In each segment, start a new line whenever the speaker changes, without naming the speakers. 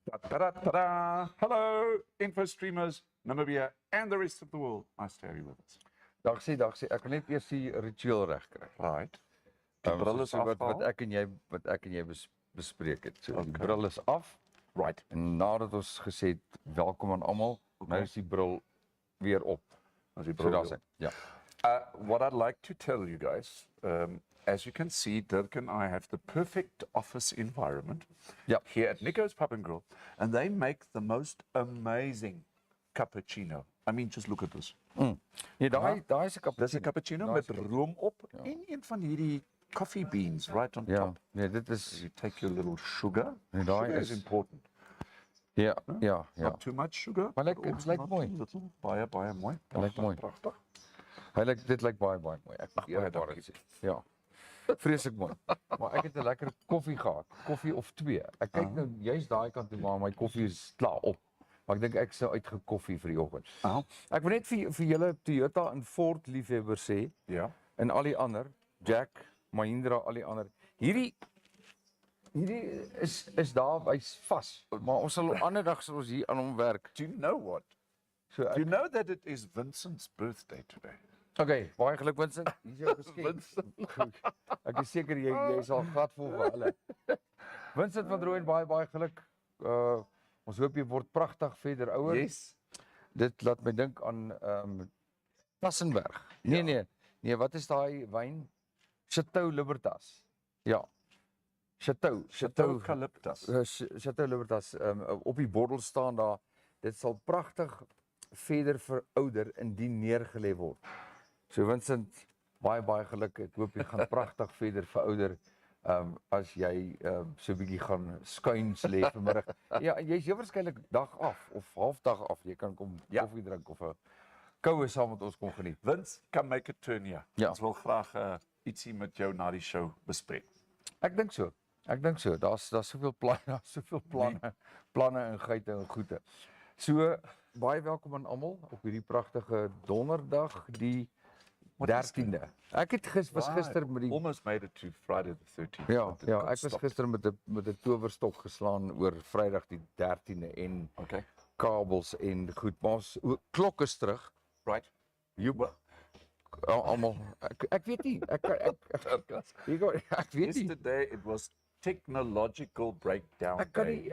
Ta-da-da-da-da. Hello, InfoStreamers, Namibia, and the rest of the world. Nice to have you with us.
Dag sê, ek wil net eers die ritueel reg kry.
Right. Die bril is
wat ek en jy bespreek het. So die bril is af.
Right.
En nadat ons gesê het welkom aan almal, nou is die bril weer op.
As die bril
so ja.
What I'd like to tell you guys, as you can see, Dirk and I have the perfect office environment here at Nico's Pub and Grill, and they make the most amazing cappuccino. I mean, just look at this.
Ja, daai is 'n cappuccino.
Dis 'n cappuccino met room op en een van hierdie coffee beans right on top.
Nee, dit is
You take your little sugar.
Nee,
Sugar is important.
Ja.
Not too much sugar.
Maar dit lyk mooi.
Baie mooi.
Lyk mooi.
Pragtig.
Dit lyk baie mooi. Ek
baie dankie.
Ja. Vreeslik mooi. Maar ek het 'n lekker koffie gehad. Koffie of 2. Ek kyk nou juist daai kant toe, maar my koffie is klaar op. Maar ek dink ek sou uitgekoffie vir die oggend. Ek wil net vir julle Toyota en Ford liefhebbers sê, en al die ander, Jack, Mahindra, al die ander. Hierdie is daar, hy's vas. Maar ons sal 'n ander dag sal ons hier aan hom werk.
Do you know what? Do you know that it is Vincent's birthday today?
Okay, baie geluk Vincent. Hier is jou geskenk. Ek is seker jy sal gatvol vir hulle. Vincent van Rooyen, baie geluk. Ons hoop jy word pragtig verder ouer.
Yes.
Dit laat my dink aan Tassenberg. Nee, wat is daai wyn? Chateau Libertas. Ja. Chateau
Eucalyptus.
Chateau Libertas op die bottel staan daar. Dit sal pragtig verder verouder indien neergelê word. So Vincent, baie geluk. Ek hoop jy gaan pragtig verder verouder. As jy so 'n bietjie gaan skuins lê vanmiddag. Ja, jy's heel waarskynlik dag af of halfdag af. Jy kan kom koffie drink of 'n koue saam met ons kom geniet.
Vince, come make a turn here.
Ja.
Ons wil graag ietsie met jou na die show bespreek.
Ek dink so. Daar's soveel planne en geite en goede. So baie welkom aan almal op hierdie pragtige donderdag, die 13de. Ek het was gister met die
almost made it to Friday the 13th.
Ja, ek was gister met 'n towerstok geslaan oor Vrydag die 13de en kabels en goed, maar klok is terug.
Right.
Almal ek weet nie. Ek weet nie.
Yesterday it was technological breakdown.
Ek kan nie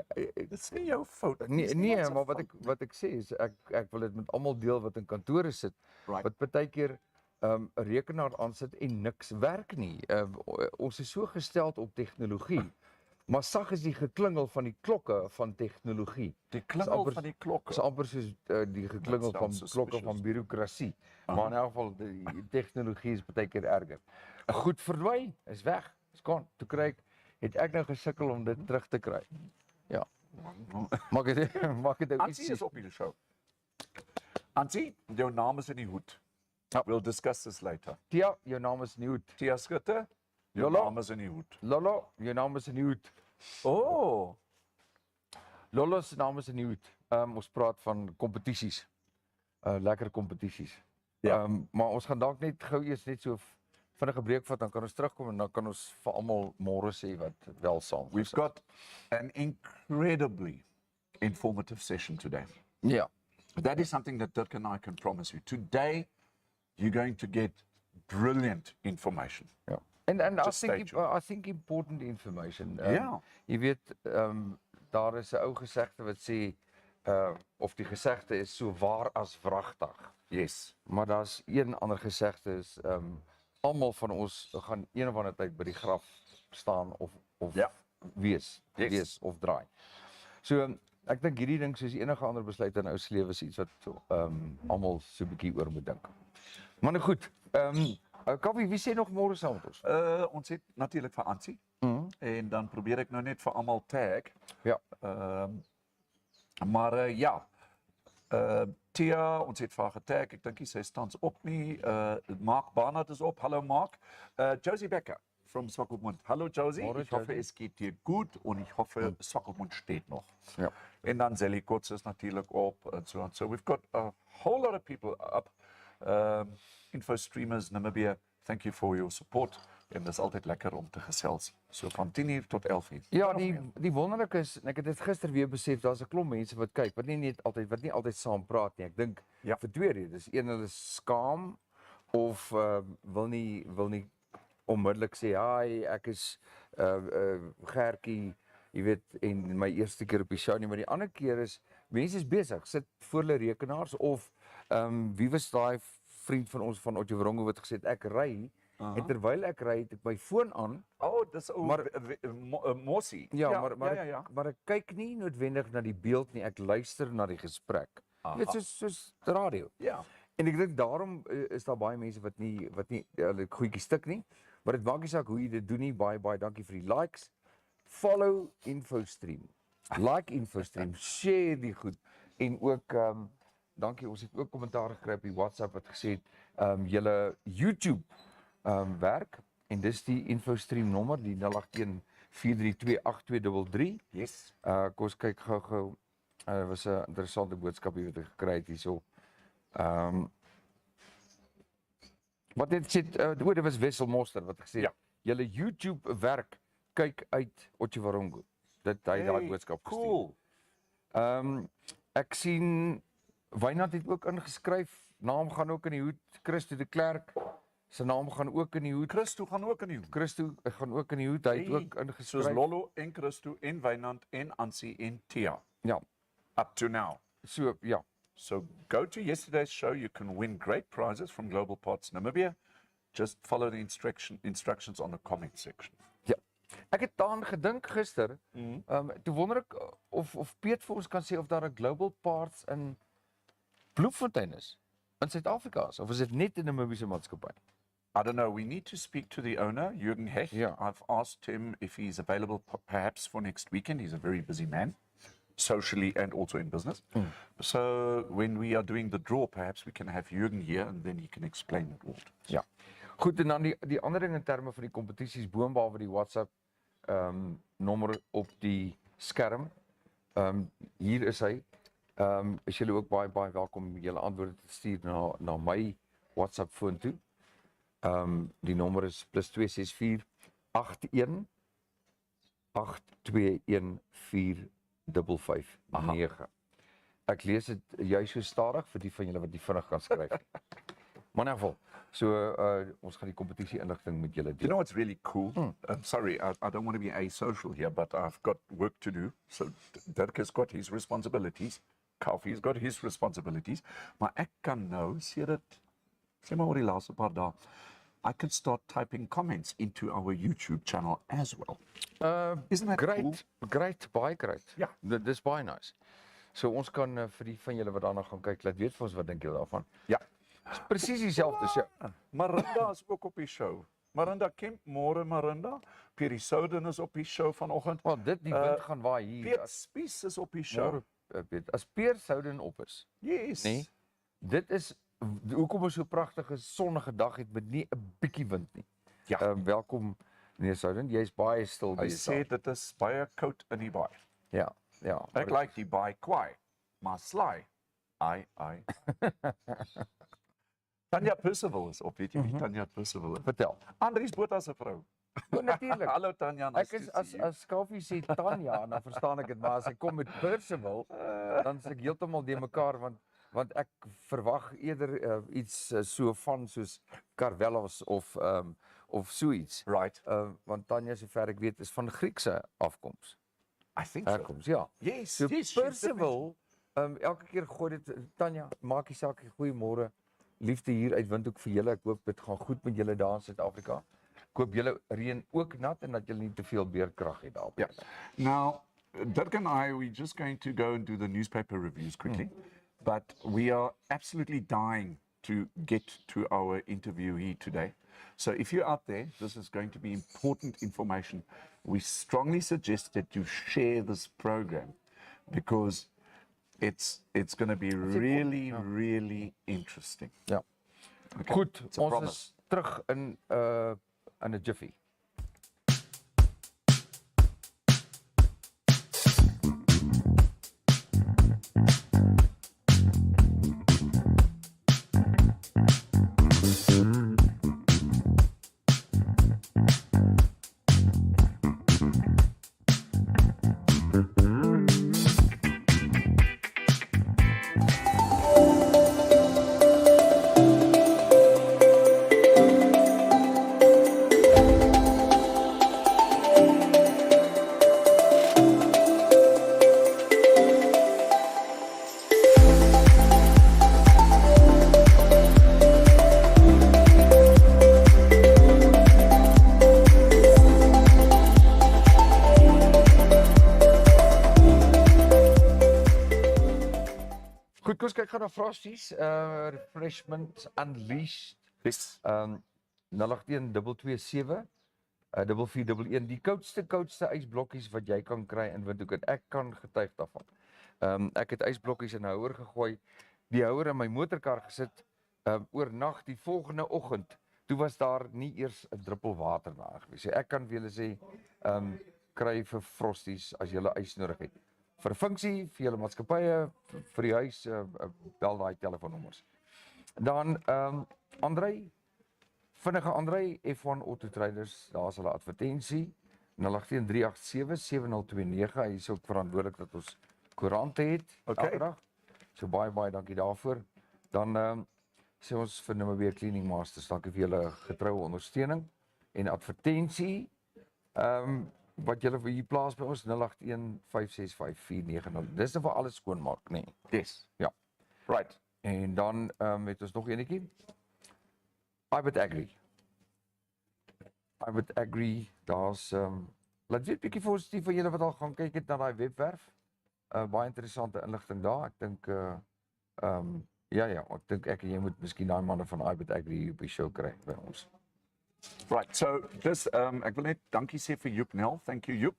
dis nie jou fout.
Nee, maar wat ek sê is ek wil dit met almal deel wat in kantore sit. Wat baie keer 'n rekenaar aansit en niks werk nie. Ons is so gestel op tegnologie. Maar sag is die geklingel van die klokke van tegnologie.
Die klingel van die klokke.
Dis amper soos die geklingel van klokke van bureaukrasie. Maar in elk geval die tegnologie is baie keer erger. Goed verdwyn, is weg. Is gaan. Toe kry ek nou gesukkel om dit terug te kry. Ja. Maak dit nou
Ansie is op die show. Ansie, jou naam is in die hoed. We'll discuss this later.
Tia, jou naam is in die hoed.
Tia Skutte, jou naam is in die hoed.
Lolo, jou naam is in die hoed.
Oh.
Lolo se naam is in die hoed. Ons praat van kompetisies. Lekker kompetisies. Maar ons gaan dalk net gou eers net so vinnige breek vat, dan kan ons terugkom en dan kan ons vir almal môre sê wat wel saam.
We've got an incredibly informative session today.
Yeah.
That is something that Dirk and I can promise you. Today, you're going to get brilliant information.
Yeah. And I think important information. Jy weet, daar is 'n ou gesegde wat sê of die gesegde is so waar as wragtig.
Yes.
Maar daar's een ander gesegde is almal van ons gaan een of ander tyd by die graf staan of wees of draai. So ek dink hierdie ding soos enige ander besluit in ou se lewe is iets wat almal so 'n bietjie oor moet dink. Maar nou goed, Kaufeee, wie sê nog môre saam met ons?
Ons het natuurlik vir Ansie. En dan probeer ek nou net vir almal tag.
Ja.
Maar Tia, ons het vir haar getag. Ek dink sy staan op nie. Mark Barnard is op. Hallo Mark. Josie Becker from Swakopmund. Hallo Josie. Ich hoffe, es geht dir gut und ich hoffe, Swakopmund steht noch.
Ja.
En dan Zelly Kotz is natuurlijk op. And so we've got a whole lot of people up. InfoStreamers Namibia, thank you for your support. En dis altyd lekker om te gesels. So van 10:00 tot 11:00.
Ja, die wonderlike is, en ek het dit gister weer besef, daar's 'n klomp mense wat kyk, wat nie altyd saam praat nie. Ek dink vir twee redes. Een, hulle is skaam of wil nie onmiddellik sê, "Hi, ek is Gertjie, jy weet, en my eerste keer op die show nie," maar die ander keer is mense is besig, sit voor hulle rekenaars of wie was daai vriend van ons van Otjierongo wat gesê het ek ry en terwyl ek ry het ek my foon aan.
Dis Mossie.
Maar ek kyk nie noodwendig na die beeld nie, ek luister na die gesprek. Jy weet soos radio.
Ja.
En ek dink daarom is daar baie mense wat nie hulle goedjies stik nie. Maar dit maak nie saak hoe jy dit doen nie. Baie dankie vir die likes. Follow InfoStream. Like InfoStream, share die goed. En ook dankie, ons het ook kommentaar gekry op die WhatsApp wat gesê het julle YouTube werk en dis die InfoStream nommer, die 08143282233.
Yes.
Kom ons kyk gou. Was 'n interessante boodskap wat ek gekry het hierso. Wat dit sê, dit was Wessel Moster wat gesê het, julle YouTube werk, kyk uit Otjierongo. Dit hy daai boodskap gestuur.
Cool.
Ek sien Wynand het ook ingeskryf, naam gaan ook in die hoed, Christo de Klerk, sy naam gaan ook in die hoed.
Christo gaan ook in die hoed.
Christo gaan ook in die hoed, hy het ook ingeskryf.
Soos Lollo en Christo en Wynand en Ansie en Tia.
Ja.
Up to now.
So, ja.
So go to yesterday's show. You can win great prizes from Global Parts Namibia. Just follow the instructions on the comment section.
Ja. Ek het daaraan gedink gister. Toe wonder ek of Piet vir ons kan sê of daar 'n Global Parts in Bloemfontein is in Suid-Afrika of is dit net 'n Namibiese maatskappy?
I don't know. We need to speak to the owner, Jürgen Hecht.
Yeah.
I've asked him if he's available perhaps for next weekend. He's a very busy man, socially and also in business. So when we are doing the draw, perhaps we can have Jürgen here and then he can explain it all.
Ja. Goed, en dan die ander ding in terme van die kompetisies boonbehalwe die WhatsApp nommer op die skerm. Hier is hy. Is julle ook baie welkom om julle antwoorde te stuur na my WhatsApp foon toe. Die nommer is +264 81 821 455. Ek lees dit juist so stadig vir die van julle wat nie vinnig kan skryf. Maar in ieder geval, so ons gaan die kompetisie inligting met julle deel.
You know what's really cool? I'm sorry, I don't want to be asocial here, but I've got work to do. So Dirkas got his responsibilities. Kaufee's got his responsibilities. Maar ek kan nou, sê maar oor die laaste paar dae, I can start typing comments into our YouTube channel as well. Isn't that
great,
cool?
Great, baie great.
Ja.
Dis baie nice. So ons kan vir die van julle wat daarna gaan kyk, laat weet vir ons wat dink julle daarvan.
Ja.
Dis presies dieselfde show.
Marinda is ook op die show. Marinda Kemp, môre Marinda. Pierre Souden is op die show vanoggend.
Wel, die wind gaan waai hier.
Piet Spies is op die show.
As Pierre Souden op is.
Yes.
Nee. Dit is hoekom ons so 'n pragtige sonnige dag het met nie 'n bietjie wind nie.
Ja.
Welkom meneer Souden, jy's baie stil
Hy sê dit is baie koud in die baai.
Ja.
Ek like die baai kwaai, maar sly. Ai. Tanya Percival is op, weet jy wie Tanya Percival is?
Vertel.
Andries Botha se vrou.
Natuurlik.
Hallo Tanya.
Ek is as Kaufeee sê Tanya, dan verstaan ek dit, maar as hy kom met Percival, dan is ek heeltemal de mekaar want ek verwag eerder iets so van soos Karvelos of so iets.
Right.
Want Tanya sover ek weet is van Griekse afkoms.
I think so.
Herkoms, ja.
Yes,
So
yes.
Percival, elke keer gooi dit Tanya, maak die saak, goeiemôre. Liefde hier uit Windhoek vir julle. Ek hoop dit gaan goed met julle daar in Suid-Afrika. Ek hoop julle reën ook nat en dat julle nie te veel beerkrag het daar.
Yeah. Now, Dirk and we're just going to go and do the newspaper reviews quickly. But we are absolutely dying to get to our interviewee today. So if you're out there, this is going to be important information. We strongly suggest that you share this program because it's going to be really interesting.
Ja.
Okay.
Goed,
It's a
ons
promise.
is terug in 'n jiffy. Goed, kom ons kyk gou na Frosties, Refreshment Unleashed.
Yes.
081 227 4411, die koudste ysblokkies wat jy kan kry in Windhoek, en ek kan getuig daarvan. Ek het ysblokkies in 'n houer gegooi, die houer in my motorkar gesit, oornag, die volgende oggend, toe was daar nie eers 'n druppel water daar gewees. So ek kan vir julle sê, kry vir Frosties as julle ys nodig het. Vir funksie, vir julle maatskappye, vir die huis, bel daai telefoonnommers. Dan, Andrei, vinnige Andrei, F1 Auto Traders, daar is hulle advertensie, 081 387 7029, hy is ook verantwoordelik dat ons koerante het, elke dag. So baie dankie daarvoor. Dan sê ons vir Namibia Cleaning Masters, dankie vir julle getroue ondersteuning en advertensie, wat julle vir hier plaas by ons, 081 565 490, dis vir alles skoonmaak, nee.
Yes.
Ja.
Right.
En dan het ons nog enetjie, Ibit Agri, daar's, laat weet bietjie positief vir julle wat al gaan kyk het na daai webwerf, baie interessante inligting daar, ek dink, ek dink ek en jy moet miskien daai manne van Ibit Agri op die show kry by ons.
Right, so this, ek wil net dankie sê vir Joep Nel, thank you Joep.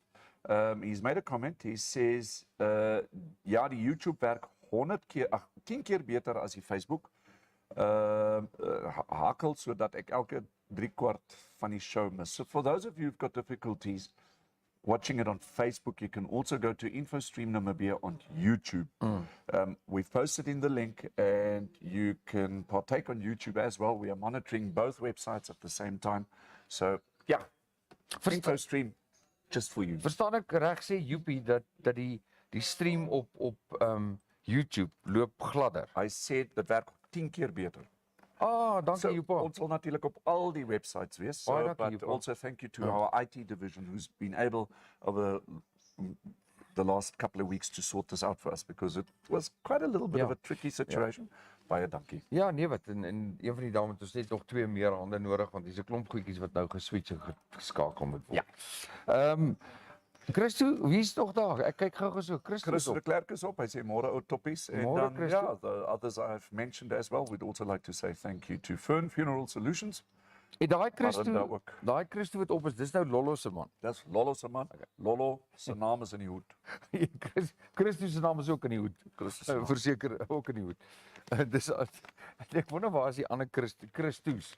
He's made a comment, he says, ja, die YouTube werk 10 keer beter as die Facebook, hakel sodat ek elke 3/4 van die show mis. So for those of you who've got difficulties watching it on Facebook, you can also go to InfoStream Namibia on YouTube. We've posted in the link and you can partake on YouTube as well. We are monitoring both websites at the same time. So, yeah, InfoStream, just for you.
Verstaan ek reg sê, Joepie, dat die stream op YouTube loop gladder?
I said dat werk 10 keer beter.
Dankie
So,
Joepa.
ons sal natuurlik op al die websites wees,
Baie
so,
dankie,
but
Joepa.
also thank you to our IT division who's been able over the last couple of weeks to sort this out for us because it was quite a little bit of a tricky situation. Baie dankie.
Ja, nee wat, en een van die dames het ons net nog 2 meer hande nodig, want dis 'n klomp goedjies wat nou geswitch en geskakel moet word.
Ja.
Christo, wie is nog daar? Ek kyk gou so, Christo
Chris
is op.
de Klerk is op, hy sê môre ou toppies, en
Môre,
dan,
Christo.
ja, the others I've mentioned as well, we'd also like to say thank you to Fern Funeral Solutions.
En daai
Arenda ook.
Christo wat op is, dis nou Lollo se man.
Dis Lollo se man. Lollo se naam is in die hoed.
Christo se naam is ook in die hoed.
Christo se naam.
Verseker ook in die hoed. Dis ek wonder waar is die ander Christo's?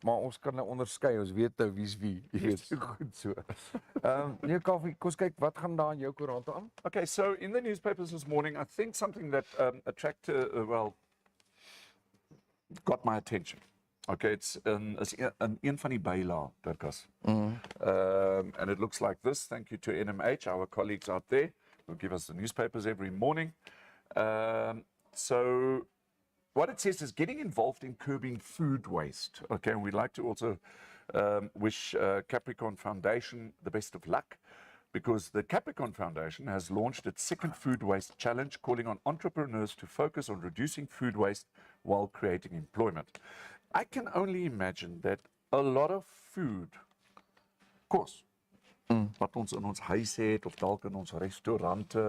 Maar ons kan nou onderskei, ons weet nou wie's wie. Jy weet, so goed so. Nee, Kaufee, kom ons kyk wat gaan daar in jou koerante aan?
Okay, so in the newspapers this morning, I think something that attracted, got my attention. Okay, it's een van die bylae, Dirkas. And it looks like this. Thank you to NMH, our colleagues out there, who give us the newspapers every morning. So what it says is getting involved in curbing food waste. Okay, and we'd like to also wish Capricorn Foundation the best of luck, because the Capricorn Foundation has launched its second food waste challenge, calling on entrepreneurs to focus on reducing food waste while creating employment. I can only imagine that a lot of food, of course, wat ons in ons huis het, of dalk in ons restaurante,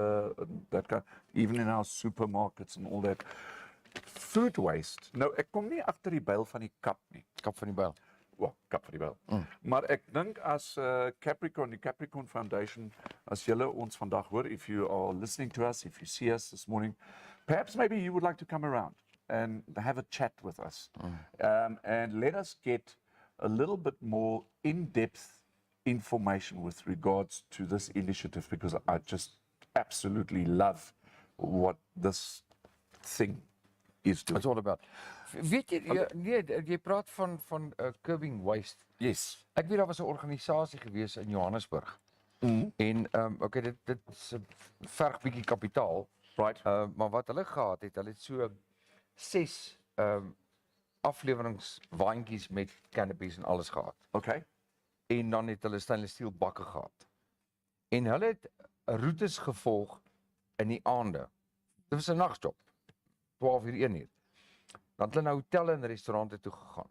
that kind, even in our supermarkets and all that, food waste. Nou, ek kom nie agter die byl van die kap nie.
Kap van die byl.
Well, kap van die byl. Maar ek dink as Capricorn, die Capricorn Foundation, as julle ons vandag hoor, if you are listening to us, if you see us this morning, perhaps maybe you would like to come around and have a chat with us. And let us get a little bit more in-depth information with regards to this initiative, because I just absolutely love what this thing is doing.
It's all about. Weet jy, jy praat van curbing waste.
Yes.
Ek weet daar was 'n organisasie gewees in Johannesburg. En okay, dit verg bietjie kapitaal.
Right.
Maar wat hulle gehad het, hulle het so 6 afleweringswaandjies met canopies en alles gehad.
Okay.
En dan het hulle stainless steel bakke gehad. En hulle het roetes gevolg in die aande. Dit was 'n nagjob. 12 uur 1 uur. Dan het hulle na hotelle en restaurante toe gegaan.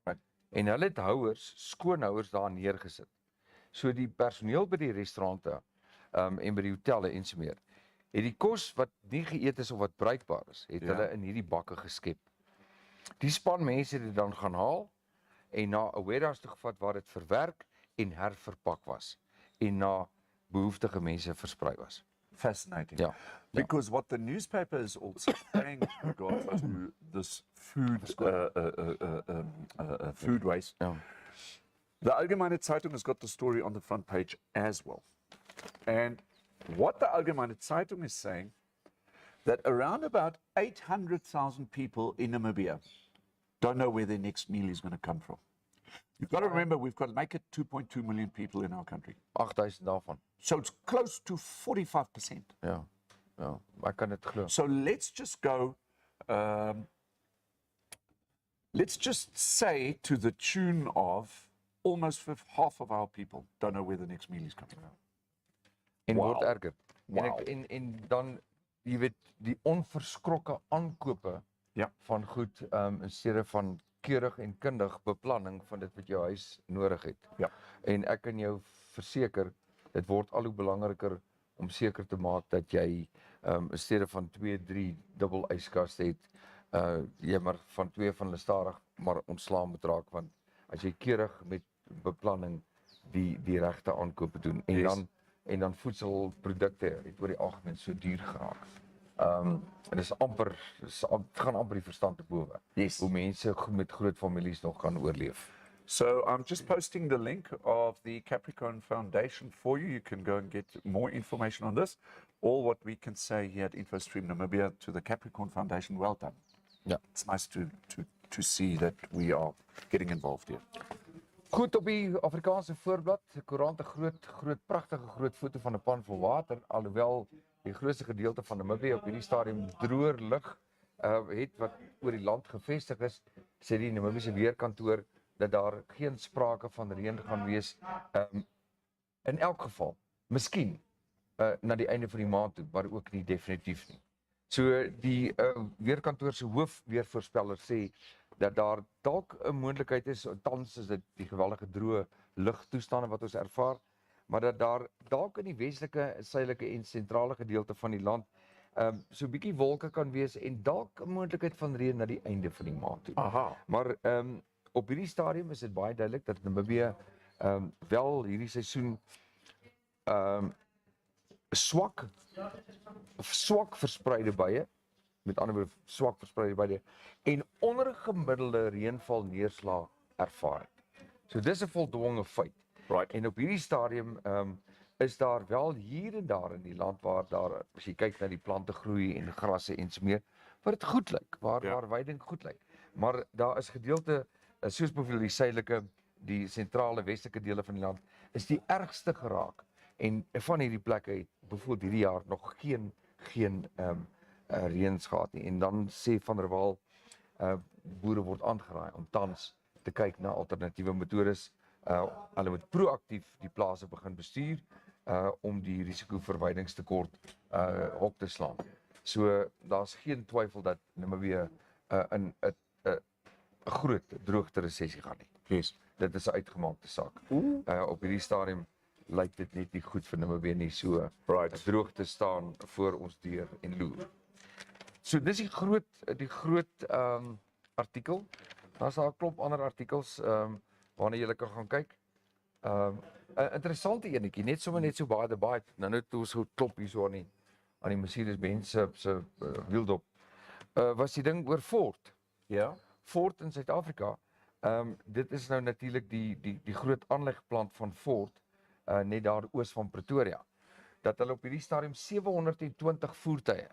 Right.
En hulle het houers, skoonhouers daar neergesit. So die personeel by die restaurante en by die hotelle en so meer het die kos wat nie geëet is of wat bruikbaar is, het hulle in hierdie bakke geskep. Die span mense het dit dan gaan haal en na 'n warehouse toe gevat waar dit verwerk en herverpak was en na behoeftige mense versprei was.
Fascinating.
Ja.
Because what the newspaper is also saying with regards to this food waste,
Ja.
the Allgemeine Zeitung has got the story on the front page as well. And what the Allgemeine Zeitung is saying, that around about 800,000 people in Namibia don't know where their next meal is going to come from. You've got to remember, we've got to make it 2.2 million people in our country.
8,000 daarvan.
So it's close to 45%.
Ja. Ja, ek kan dit glo.
So let's just go, let's just say to the tune of almost half of our people don't know where the next meal is coming from.
En
Wow.
word erger.
Wow.
En dan, jy weet, die onverskrokke aankope
Ja.
van goed, in steede van keurig en kundig beplanning van dit wat jou huis nodig het.
Ja.
En ek kan jou verseker, dit word al hoe belangriker om seker te maak dat jy in steede van 2, 3 dubbel yskaste het, jy maar van 2 van hulle stadig maar ontslaan moet raak, want as jy keurig met beplanning die regte aankope doen en dan voedselprodukte het oor die algemeen so duur geraak. En het gaan amper die verstand te bowe.
Yes.
Hoe mense met groot families nog kan oorleef.
So I'm just posting the link of the Capricorn Foundation for you. You can go and get more information on this. All what we can say here at InfoStream Namibia to the Capricorn Foundation, well done.
Ja.
It's nice to see that we are getting involved here.
Goed, op die Afrikaanse voorblad, die koerant 'n pragtige groot foto van 'n pan vol water, alhoewel die grootste gedeelte van Namibia op hierdie stadium droër lug het wat oor die land gevestig is, sê die Namibiese weerkantoor dat daar geen sprake van reën gaan wees in elk geval. Miskien na die einde van die maand toe, maar ook nie definitief nie. So die weerkantoor se hoofweervoorspeller sê dat daar dalk 'n moontlikheid is, tans is dit die geweldige droë lugtoestande wat ons ervaar, maar dat daar dalk in die westelike, suidelike en sentrale gedeelte van die land so 'n bietjie wolke kan wees en dalk 'n moontlikheid van reën na die einde van die maand toe.
Aha.
Maar op hierdie stadium is dit baie duidelik dat Namibië wel hierdie seisoen swak verspreide buie, met ander woorde swak verspreide buie en ondergemiddelde reënval neerslae ervaar het. So dis 'n voldonge feit.
Right.
En op hierdie stadium is daar wel hier en daar in die land waar daar, as jy kyk na die plante groei en grasse en so meer, waar dit goed lyk, waar weiding goed lyk. Maar daar is gedeelte, soos byvoorbeeld die suidelike, die sentrale westelike dele van die land, is die ergste geraak. En van hierdie plekke het byvoorbeeld hierdie jaar nog geen reëns gehad nie. En dan sê Van der Walt, boere word aangeraai om tans te kyk na alternatiewe metodes. Hulle moet proaktief die plase begin bestuur om die risikoverwydingstekort hok te slaan. So daar's geen twyfel dat Namibië in 'n groot droogte resessie gaan nie.
Yes.
Dit is 'n uitgemaakte saak. Op hierdie stadium lyk dit net nie goed vir Namibië nie, so droogte staan voor ons deur en loer. So dis die groot artikel. Daar's daar 'n klomp ander artikels waarna jy kan gaan kyk. 'n Interessante enetjie, net so baie debat. Nou toe ons klop hier so aan die Mercedes-Benz se wieldop. Was die ding oor Ford.
Ja.
Ford in Suid-Afrika. Dit is nou natuurlik die groot aanlegplant van Ford net daar oos van Pretoria. Dat hulle op hierdie stadium 720 voertuie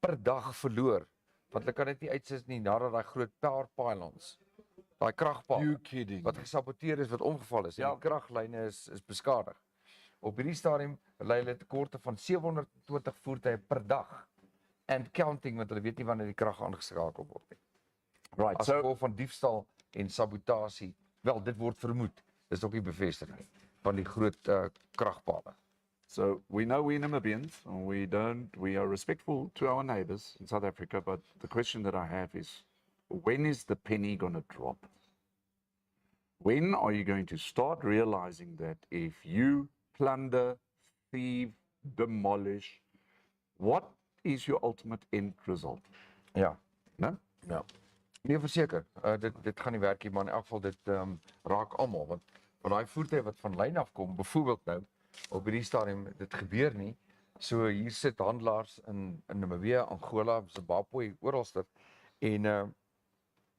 per dag verloor, want hulle kan dit nie uitsit nie nadat daai groot power pylons, daai kragpaal wat gesaboteer is, wat omgeval is, en die kraglyne is beskadig. Op hierdie stadium ly hulle tekorte van 720 voertuie per dag and counting, want hulle weet nie wanneer die krag aangeskakel word nie.
Right.
As gevolg van diefstal en sabotasie, wel dit word vermoed, dis ook nie bevestig nie, van die groot kragpale.
So we know we're Namibians, and we are respectful to our neighbors in South Africa, but the question that I have is, when is the penny going to drop? When are you going to start realizing that if you plunder, thieve, demolish, what is your ultimate end result?
Ja.
No?
Ja. Nee, verseker. Dit gaan nie werk nie, maar in elk geval dit raak almal want daai voertuie wat van lyn af kom, byvoorbeeld nou op hierdie stadium dit gebeur nie. So hier sit handelaars in Namibia, Angola, Zimbabwe, oralster en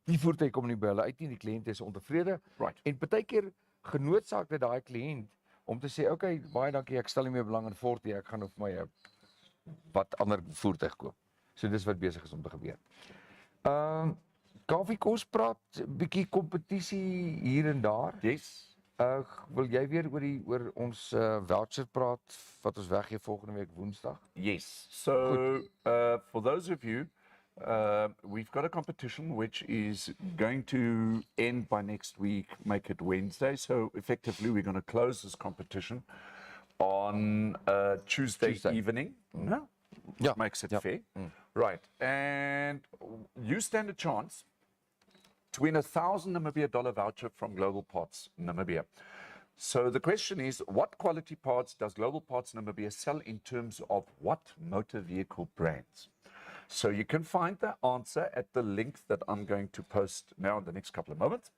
die voertuie kom nie by hulle uit nie, die kliënt is ontevrede.
Right.
En partykeer genoodsaak dit daai kliënt om te sê, okay, baie dankie, ek stel nie meer belang in Ford nie, ek gaan op my wat ander voertuig koop. So dis wat besig is om te gebeur. Kaufee, kom ons praat 'n bietjie kompetisie hier en daar.
Yes.
Wil jy weer oor ons voucher praat wat ons weggee volgende week Woensdag?
Yes. So, for those of you, we've got a competition which is going to end by next week, make it Wednesday. So, effectively, we're going to close this competition on Tuesday evening. No?
Yeah.
Makes it
Yeah.
fair. Right. And you stand a chance to win a $1,000 Namibia dollar voucher from Global Parts Namibia. So the question is, what quality parts does Global Parts Namibia sell in terms of what motor vehicle brands? So you can find the answer at the link that I'm going to post now in the next couple of moments.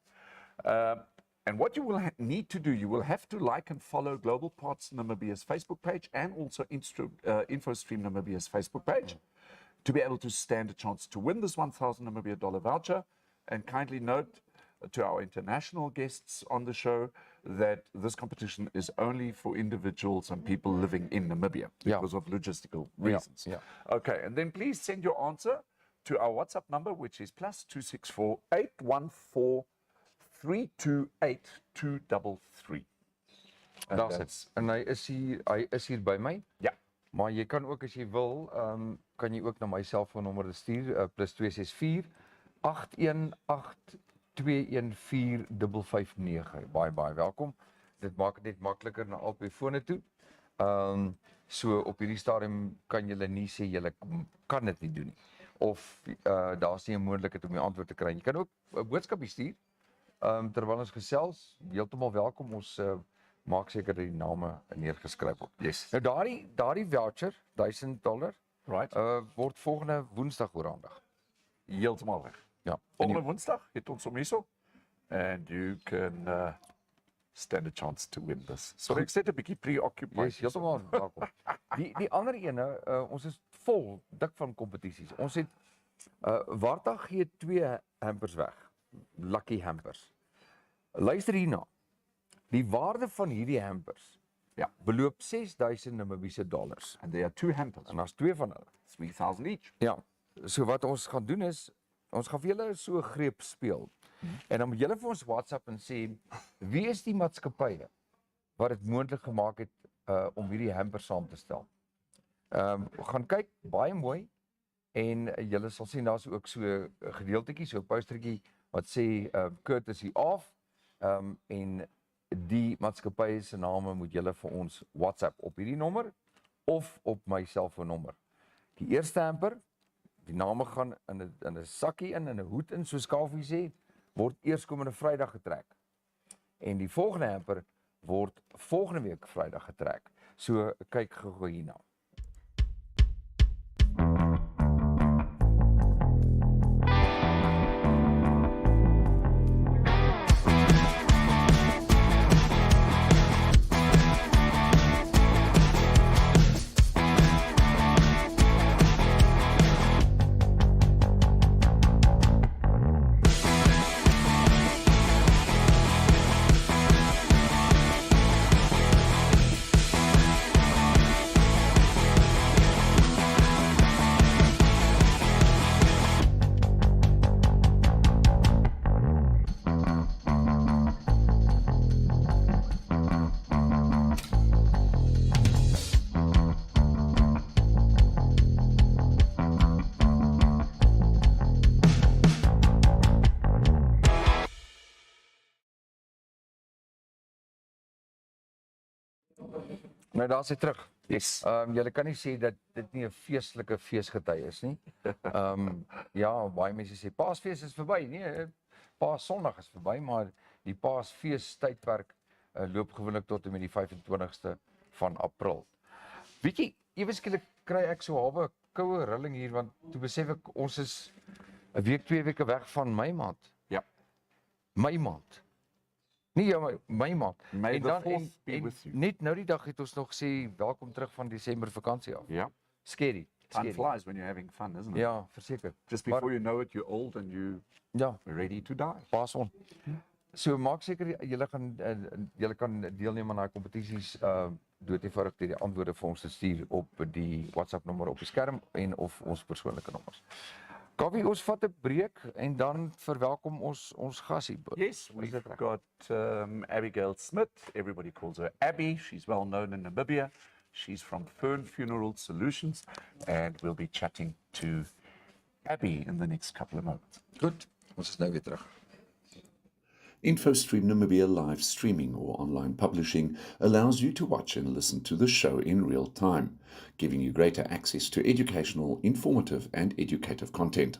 And what you will need to do, you will have to like and follow Global Parts Namibia's Facebook page and also InfoStream Namibia's Facebook page to be able to stand a chance to win this $1,000 Namibia dollar voucher. And kindly note to our international guests on the show that this competition is only for individuals and people living in Namibia because of logistical reasons. Okay, and then please send your answer to our WhatsApp number, which is +264 814 328 233.
Daar's dit. En hy is hier by my.
Ja.
Maar jy kan ook as jy wil, kan jy ook na my selfoonnommer stuur +264 818 214 Baie welkom. Dit maak dit net makliker na albei fone toe. So op hierdie stadium kan julle nie sê julle kan dit nie doen nie. Of daar's nie 'n moontlikheid om die antwoord te kry. Jy kan ook 'n boodskap stuur. Terwyl ons gesels, heeltemal welkom. Ons maak seker dat die name neergeskryf word.
Yes.
Nou daardie voucher, $1,000,
Right.
word volgende Woensdag oorhandig.
Heeltemal weg.
Ja.
Volgende Woensdag het ons hom hierso. And you can stand a chance to win this. So ek sit 'n bietjie preoccupied.
Yes, heeltemal welkom. Die ander ene, ons is vol dik van kompetisies. Ons het Warta gee 2 hampers weg. Lucky hampers. Luister hierna. Die waarde van hierdie hampers beloop $6,000 Namibiese dollars.
And there are 2 hampers.
En daar's 2 van hulle.
3,000 each.
Ja. So wat ons gaan doen is, ons gaan vir julle so 'n greep speel. En dan moet julle vir ons WhatsApp en sê, wie is die maatskappye wat dit moontlik gemaak het om hierdie hamper saam te stel. Gaan kyk, baie mooi. En julle sal sien daar's ook so 'n gedeeltetjie, so 'n postertjie wat sê courtesy of en die maatskappye se name moet julle vir ons WhatsApp op hierdie nommer of op my selfoonnommer. Die eerste hamper, die name gaan in 'n sakkie in 'n hoed in, soos Kaufee sê, word eerskomende Vrydag getrek. En die volgende hamper word volgende week Vrydag getrek. So kyk gou hierna. Nou daar's hy terug.
Yes.
Julle kan nie sê dat dit nie 'n feestelike feesgety is nie. Ja, baie mense sê Paasfees is verby. Nee, Paas-Sondag is verby, maar die Paasfees tydperk loop gewoonlik tot en met die 25ste van April. Weet jy, ewe skielik kry ek so halwe koue rilling hier want toe besef ek ons is 'n week 2 weke weg van Mei maand.
Ja.
Mei maand. Nee, ja, Mei maand.
May
En
the
dan
4th be with you.
net nou die dag het ons nog gesê welkom terug van Desember vakansie af.
Ja.
Scary.
Time flies when you're having fun, isn't it?
Ja, verseker.
Just before you know it, you're old and you're
Ja,
ready to die.
pas on. So maak seker julle kan deelneem aan daai kompetisies dood eenvoudig deur die antwoorde vir ons te stuur op die WhatsApp nommer op die skerm en of ons persoonlike nommers. Kaufee, ons vat 'n breek en dan verwelkom ons gas hier.
Yes, we've got Abigail Smith. Everybody calls her Abby. She's well known in Namibia. She's from Fern Funeral Solutions, and we'll be chatting to Abby in the next couple of moments.
Goed, ons is nou weer terug.
InfoStream Namibia live streaming or online publishing allows you to watch and listen to the show in real time, giving you greater access to educational, informative and educative content.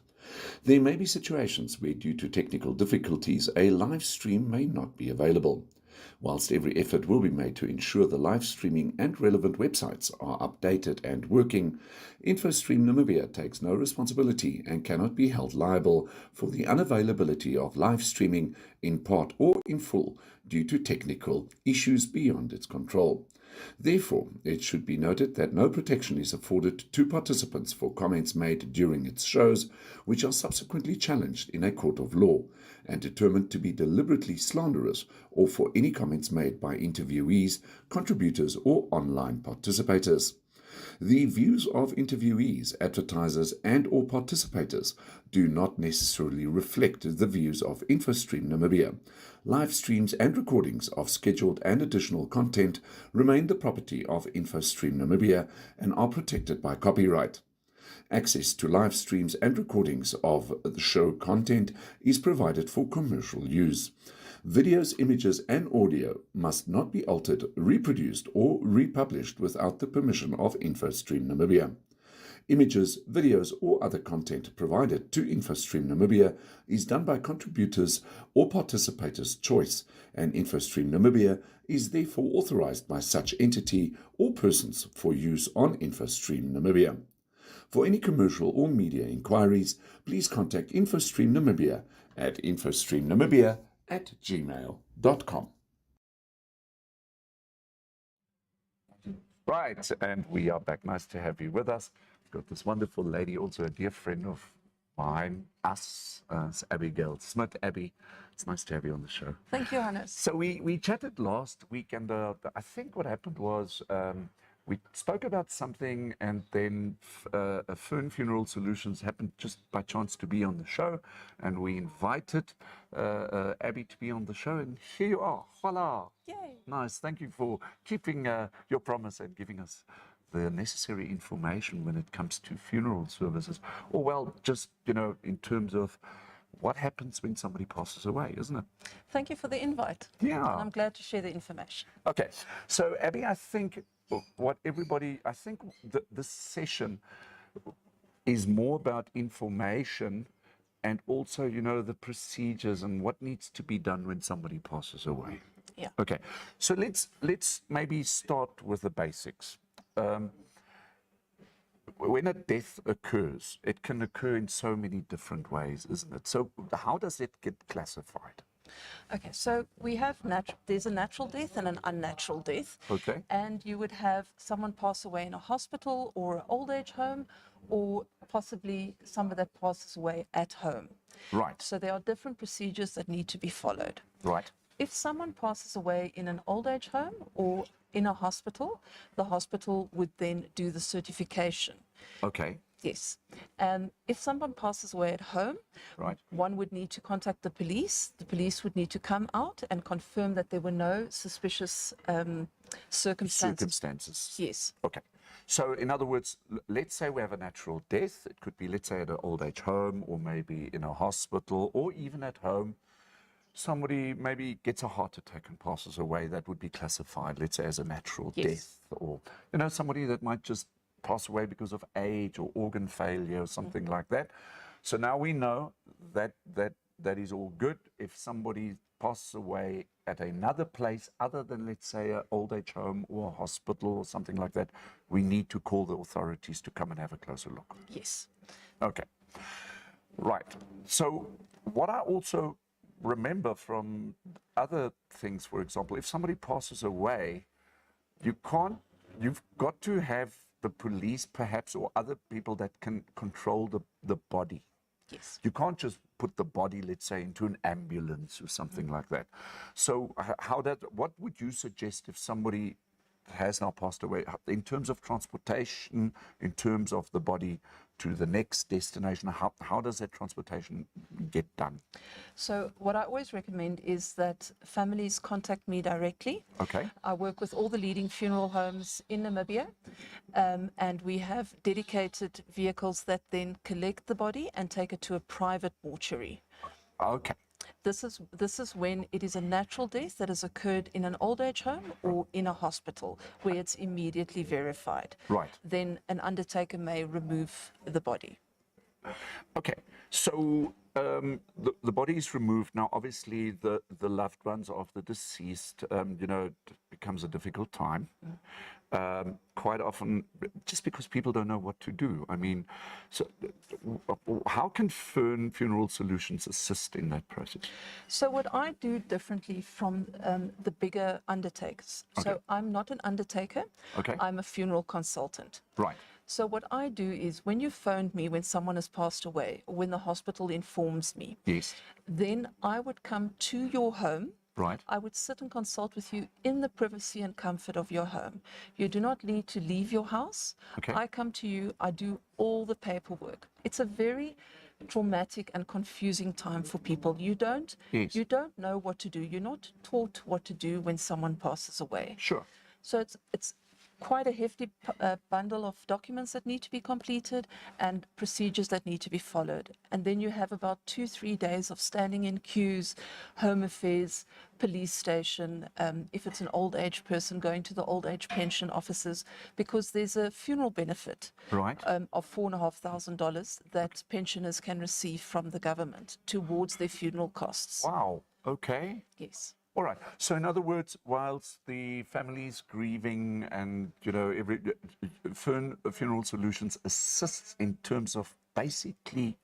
There may be situations where, due to technical difficulties, a live stream may not be available. Whilst every effort will be made to ensure the live streaming and relevant websites are updated and working, InfoStream Namibia takes no responsibility and cannot be held liable for the unavailability of live streaming in part or in full due to technical issues beyond its control. Therefore, it should be noted that no protection is afforded to participants for comments made during its shows, which are subsequently challenged in a court of law and determined to be deliberately slanderous, or for any comments made by interviewees, contributors, or online participators. The views of interviewees, advertisers, and/or participators do not necessarily reflect the views of InfoStream Namibia. Live streams and recordings of scheduled and additional content remain the property of InfoStream Namibia and are protected by copyright. Access to live streams and recordings of the show content is provided for commercial use. Videos, images, and audio must not be altered, reproduced, or republished without the permission of InfoStream Namibia. Images, videos, or other content provided to InfoStream Namibia is done by contributors or participators' choice, and InfoStream Namibia is therefore authorized by such entity or persons for use on InfoStream Namibia. For any commercial or media inquiries, please contact InfoStream Namibia at infostreamnamibia@gmail.com.
Right, and we are back. Nice to have you with us. We've got this wonderful lady, also a dear friend of mine, it's Abigail Smith. Abby, it's nice to have you on the show.
Thank you, Hannes.
So we chatted last week, and I think what happened was we spoke about something, and then Fern Funeral Solutions happened just by chance to be on the show, and we invited Abby to be on the show, and here you are. Voila!
Yay!
Nice. Thank you for keeping your promise and giving us the necessary information when it comes to funeral services, or well, just in terms of what happens when somebody passes away, isn't it?
Thank you for the invite.
Yeah.
And I'm glad to share the information.
Okay, so Abby, I think this session is more about information and also, the procedures and what needs to be done when somebody passes away.
Yeah.
Okay, so let's maybe start with the basics. When a death occurs, it can occur in so many different ways, isn't it? So how does it get classified?
Okay, so we have there's a natural death and an unnatural death.
Okay.
And you would have someone pass away in a hospital or an old age home, or possibly somebody that passes away at home.
Right.
So there are different procedures that need to be followed.
Right.
If someone passes away in an old age home or in a hospital, the hospital would then do the certification.
Okay.
Yes. And if someone passes away at home,
Right.
one would need to contact the police. The police would need to come out and confirm that there were no suspicious circumstances. Yes.
Okay. So in other words, let's say we have a natural death. It could be, let's say, at an old age home, or maybe in a hospital, or even at home. Somebody maybe gets a heart attack and passes away. That would be classified, let's say, as a natural
Yes.
death. Or, somebody that might just pass away because of age or organ failure or something like that. So now we know that is all good. If somebody passes away at another place other than, let's say, an old age home or a hospital or something like that, we need to call the authorities to come and have a closer look.
Yes.
Okay. Right. So what I also remember from other things, for example, if somebody passes away, you've got to have the police perhaps or other people that can control the body.
Yes.
You can't just put the body, let's say, into an ambulance or something like that. So what would you suggest if somebody has now passed away in terms of transportation, in terms of the body to the next destination? How does that transportation get done?
So what I always recommend is that families contact me directly.
Okay.
I work with all the leading funeral homes in Namibia, and we have dedicated vehicles that then collect the body and take it to a private mortuary.
Okay.
This is when it is a natural death that has occurred in an old age home or in a hospital where it's immediately verified.
Right.
Then an undertaker may remove the body.
Okay, so the body is removed. Now, obviously, the loved ones of the deceased, it becomes a difficult time. Quite often, just because people don't know what to do. I mean, so how can Funeral Solutions assist in that process?
So what I do differently from the bigger undertakers.
Okay.
So I'm not an undertaker.
Okay.
I'm a funeral consultant.
Right.
So what I do is when you phoned me when someone has passed away, or when the hospital informs me,
Yes.
then I would come to your home.
Right.
I would sit and consult with you in the privacy and comfort of your home. You do not need to leave your house.
Okay.
I come to you, I do all the paperwork. It's a very traumatic and confusing time for people. You don't know what to do. You're not taught what to do when someone passes away.
Sure.
So it's quite a hefty bundle of documents that need to be completed and procedures that need to be followed. And then you have about 2-3 days of standing in queues, home affairs, police station, if it's an old age person, going to the old age pension offices, because there's a funeral benefit
Right.
of $4,500 that pensioners can receive from the government towards their funeral costs.
Wow. Okay.
Yes.
All right. So, in other words, whilst the family's grieving and, Funeral Solutions assists in terms of basically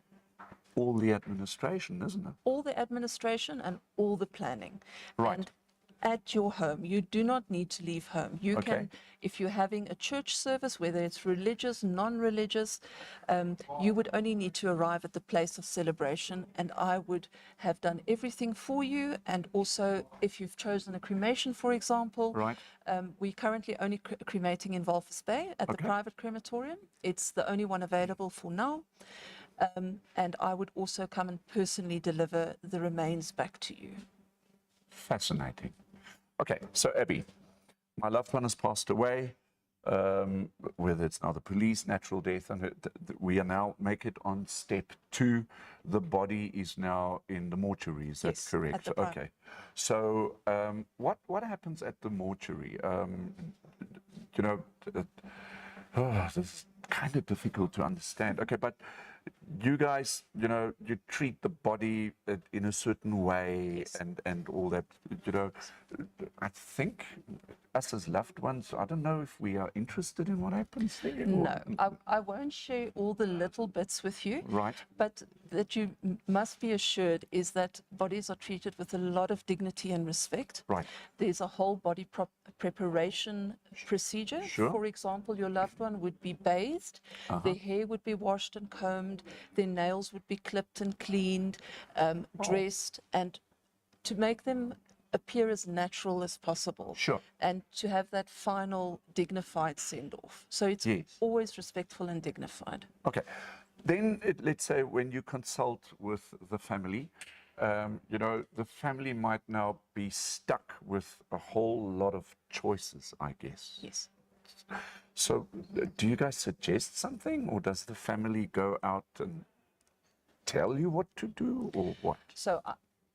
all the administration, isn't it?
All the administration and all the planning.
Right.
And at your home, you do not need to leave home. You
Okay.
can, if you're having a church service, whether it's religious, non-religious, you would only need to arrive at the place of celebration, and I would have done everything for you. And also, if you've chosen a cremation, for example,
Right.
we're currently only cremating in Walvis Bay at the
Okay.
private crematorium. It's the only one available for now. And I would also come and personally deliver the remains back to you.
Fascinating. Okay, so Abby, my loved one has passed away, whether it's now the police, natural death, and we are now make it on step 2. The body is now in the mortuary, is that
Yes,
correct?
at the private.
Okay. So what happens at the mortuary? This is kind of difficult to understand. Okay, but you guys, you treat the body in a certain way.
Yes.
and all that, I think us as loved ones, I don't know if we are interested in what happens there.
No, I won't share all the little bits with you.
Right.
But that you must be assured is that bodies are treated with a lot of dignity and respect.
Right.
There's a whole body preparation procedure.
Sure.
For example, your loved one would be bathed, their hair would be washed and combed, their nails would be clipped and cleaned, dressed, and to make them appear as natural as possible.
Sure.
And to have that final dignified send-off. So it's
Yes.
always respectful and dignified.
Okay. Then let's say when you consult with the family, the family might now be stuck with a whole lot of choices, I guess.
Yes.
So do you guys suggest something, or does the family go out and tell you what to do, or what?
So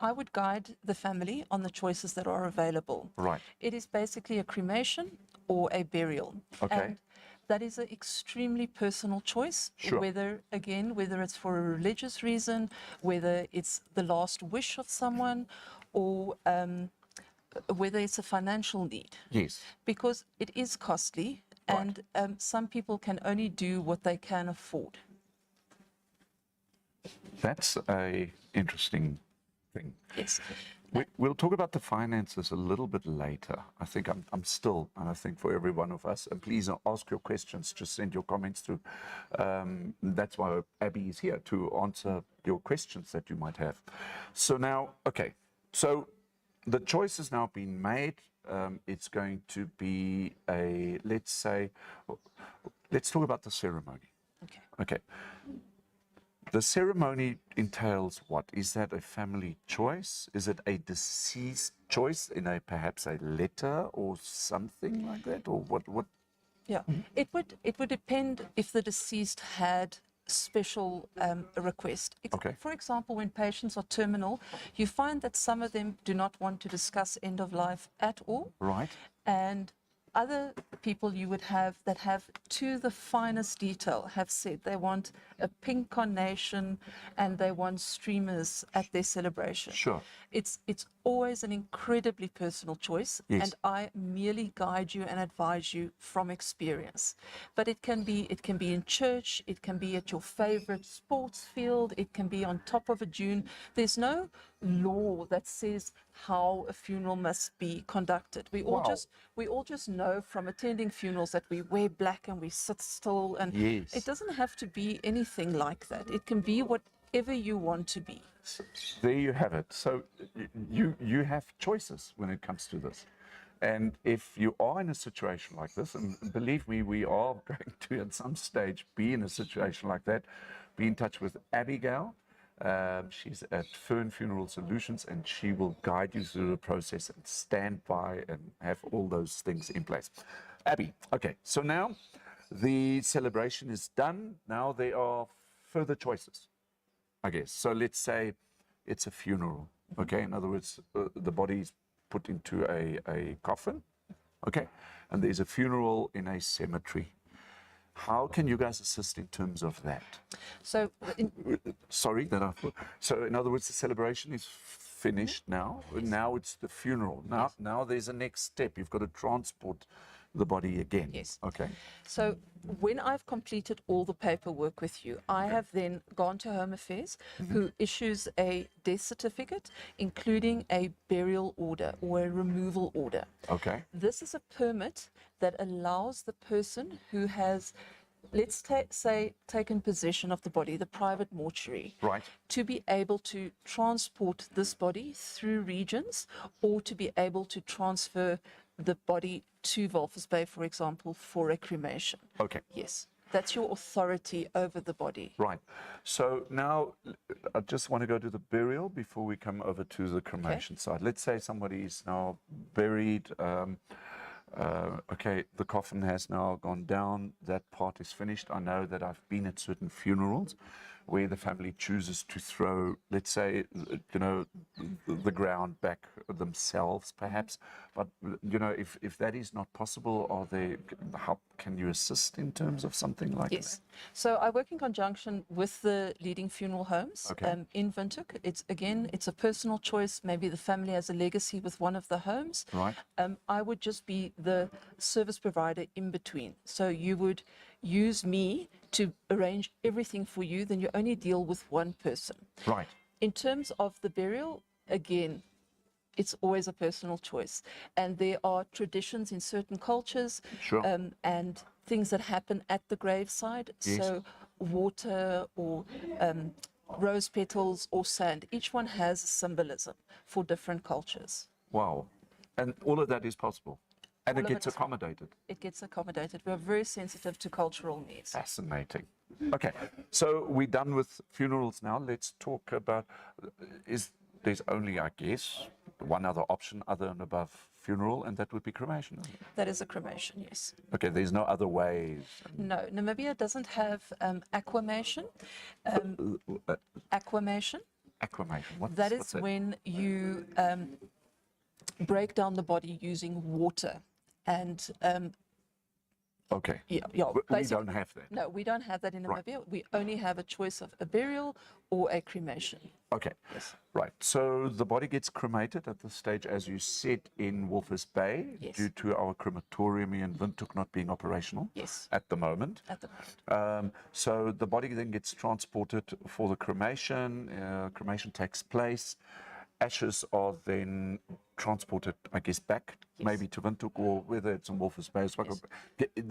I would guide the family on the choices that are available.
Right.
It is basically a cremation or a burial.
Okay.
And that is an extremely personal choice,
Sure.
whether it's for a religious reason, whether it's the last wish of someone, or whether it's a financial need,
Yes.
because it is costly,
Right.
and some people can only do what they can afford.
That's a interesting thing.
Yes.
We'll talk about the finances a little bit later. I think I'm still, and I think for every one of us, and please ask your questions, just send your comments through. That's why Abby is here, to answer your questions that you might have. So now, okay, so the choice has now been made. It's going to be let's talk about the ceremony.
Okay.
Okay. The ceremony entails what? Is that a family choice? Is it a deceased choice in perhaps a letter or something like that? Or what?
Yeah, it would depend if the deceased had special request.
Okay.
For example, when patients are terminal, you find that some of them do not want to discuss end of life at all.
Right.
And other people you would have that have, to the finest detail, have said they want a pink carnation and they want streamers at their celebration.
Sure.
It's always an incredibly personal choice,
Yes.
and I merely guide you and advise you from experience. But it can be in church, it can be at your favorite sports field, it can be on top of a dune. There's no law that says how a funeral must be conducted. We all just know from attending funerals that we wear black and we sit still, and
Yes.
it doesn't have to be anything like that. It can be whatever you want to be.
There you have it. So you have choices when it comes to this. And if you are in a situation like this, and believe me, we are going to at some stage be in a situation like that, be in touch with Abigail. She's at Fern Funeral Solutions, and she will guide you through the process and stand by and have all those things in place. Abby, okay, so now the celebration is done. Now there are further choices, I guess. So let's say it's a funeral, okay? In other words, the body is put into a coffin, okay? And there's a funeral in a cemetery. How can you guys assist in terms of that?
So
Sorry that I thought. So in other words, the celebration is finished now. Now it's the funeral. Now there's a next step. You've got to transport the body again.
Yes.
Okay.
So when I've completed all the paperwork with you, I have then gone to Home Affairs, who issues a death certificate, including a burial order or a removal order.
Okay.
This is a permit that allows the person who has, let's say, taken possession of the body, the private mortuary,
Right.
to be able to transport this body through regions, or to be able to transfer the body to Walvis Bay, for example, for a cremation.
Okay.
Yes, that's your authority over the body.
Right. So now I just want to go to the burial before we come over to the cremation side. Let's say somebody is now buried. Okay, the coffin has now gone down. That part is finished. I know that I've been at certain funerals where the family chooses to throw, let's say, the ground back themselves, perhaps. But, if that is not possible, how can you assist in terms of something like
Yes. So I work in conjunction with the leading funeral homes
Okay.
in Windhoek. It's a personal choice. Maybe the family has a legacy with one of the homes.
Right.
I would just be the service provider in between. So you would use me to arrange everything for you. Then you only deal with one person.
Right.
In terms of the burial, again, it's always a personal choice. And there are traditions in certain cultures,
Sure.
and things that happen at the graveside.
Yes.
So water or rose petals or sand, each one has a symbolism for different cultures.
Wow. And all of that is possible. And
All
it
of
gets
it is-
accommodated.
It gets accommodated. We're very sensitive to cultural needs.
Fascinating. Okay, so we're done with funerals now. Let's talk about, there's only, I guess, one other option other than above funeral, and that would be cremation, isn't it?
That is a cremation, yes.
Okay, there's no other ways.
No, Namibia doesn't have aquamation. Aquamation.
Aquamation,
That
what's
is when you break down the body using water and
Okay.
Yeah,
We
basically-
don't have that.
No, we don't have that in
Right.
Namibia. We only have a choice of a burial or a cremation.
Okay. Right. So the body gets cremated at this stage, as you said, in Walvis Bay,
Yes.
due to our crematorium in Windhoek not being operational
Yes.
at the moment.
At the moment.
So the body then gets transported for the cremation. Cremation takes place. Ashes are then transported, I guess, back maybe to Windhoek, or whether it's in Walvis Bay.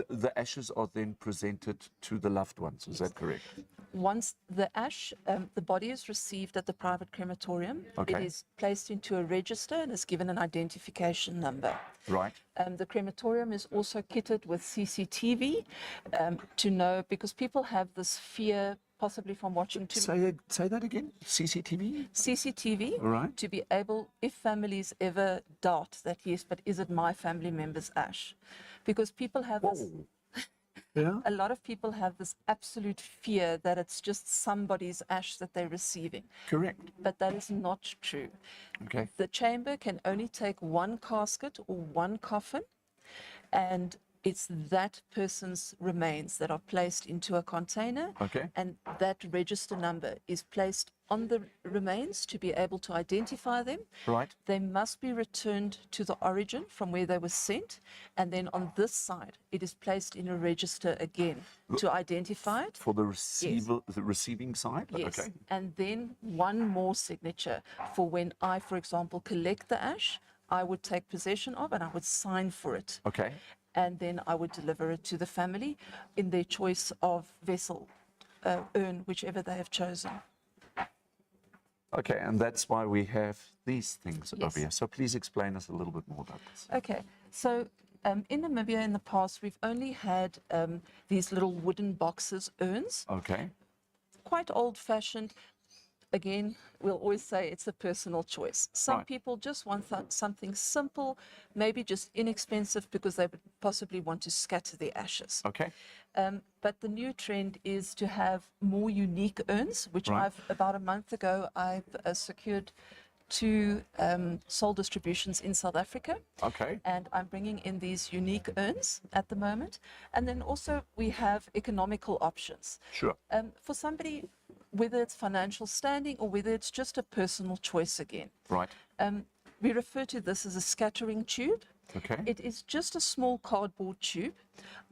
The ashes are then presented to the loved ones. Is that correct?
Once the body is received at the private crematorium, it
Okay.
is placed into a register and is given an identification number.
Right.
The crematorium is also kitted with CCTV to know, because people have this fear, possibly from watching too
Say that again. CCTV.
CCTV,
Right.
to be able, if families ever doubt that, yes, but is it my family member's ash? Because people have this,
Yeah.
a lot of people have this absolute fear that it's just somebody's ash that they're receiving,
Correct.
but that is not true.
Okay.
The chamber can only take one casket or one coffin, and it's that person's remains that are placed into a container.
Okay.
And that register number is placed on the remains to be able to identify them.
Right.
They must be returned to the origin from where they were sent. And then on this side, it is placed in a register again to identify it.
For the the receiving side.
Yes.
Okay.
And then one more signature for when I, for example, collect the ash, I would take possession of and I would sign for it.
Okay.
And then I would deliver it to the family in their choice of vessel, urn, whichever they have chosen.
Okay, and that's why we have these things
Yes.
over here. So please explain us a little bit more about this.
Okay, so in Namibia in the past, we've only had these little wooden boxes, urns,
Okay.
quite old-fashioned. Again, we'll always say it's a personal choice. Some
Right.
people just want something simple, maybe just inexpensive, because they would possibly want to scatter the ashes.
Okay.
But the new trend is to have more unique urns, which
Right.
about a month ago, I've secured 2 sole distributions in South Africa.
Okay.
And I'm bringing in these unique urns at the moment. And then also we have economical options.
Sure.
For somebody, whether it's financial standing or whether it's just a personal choice again.
Right.
We refer to this as a scattering tube.
Okay.
It is just a small cardboard tube.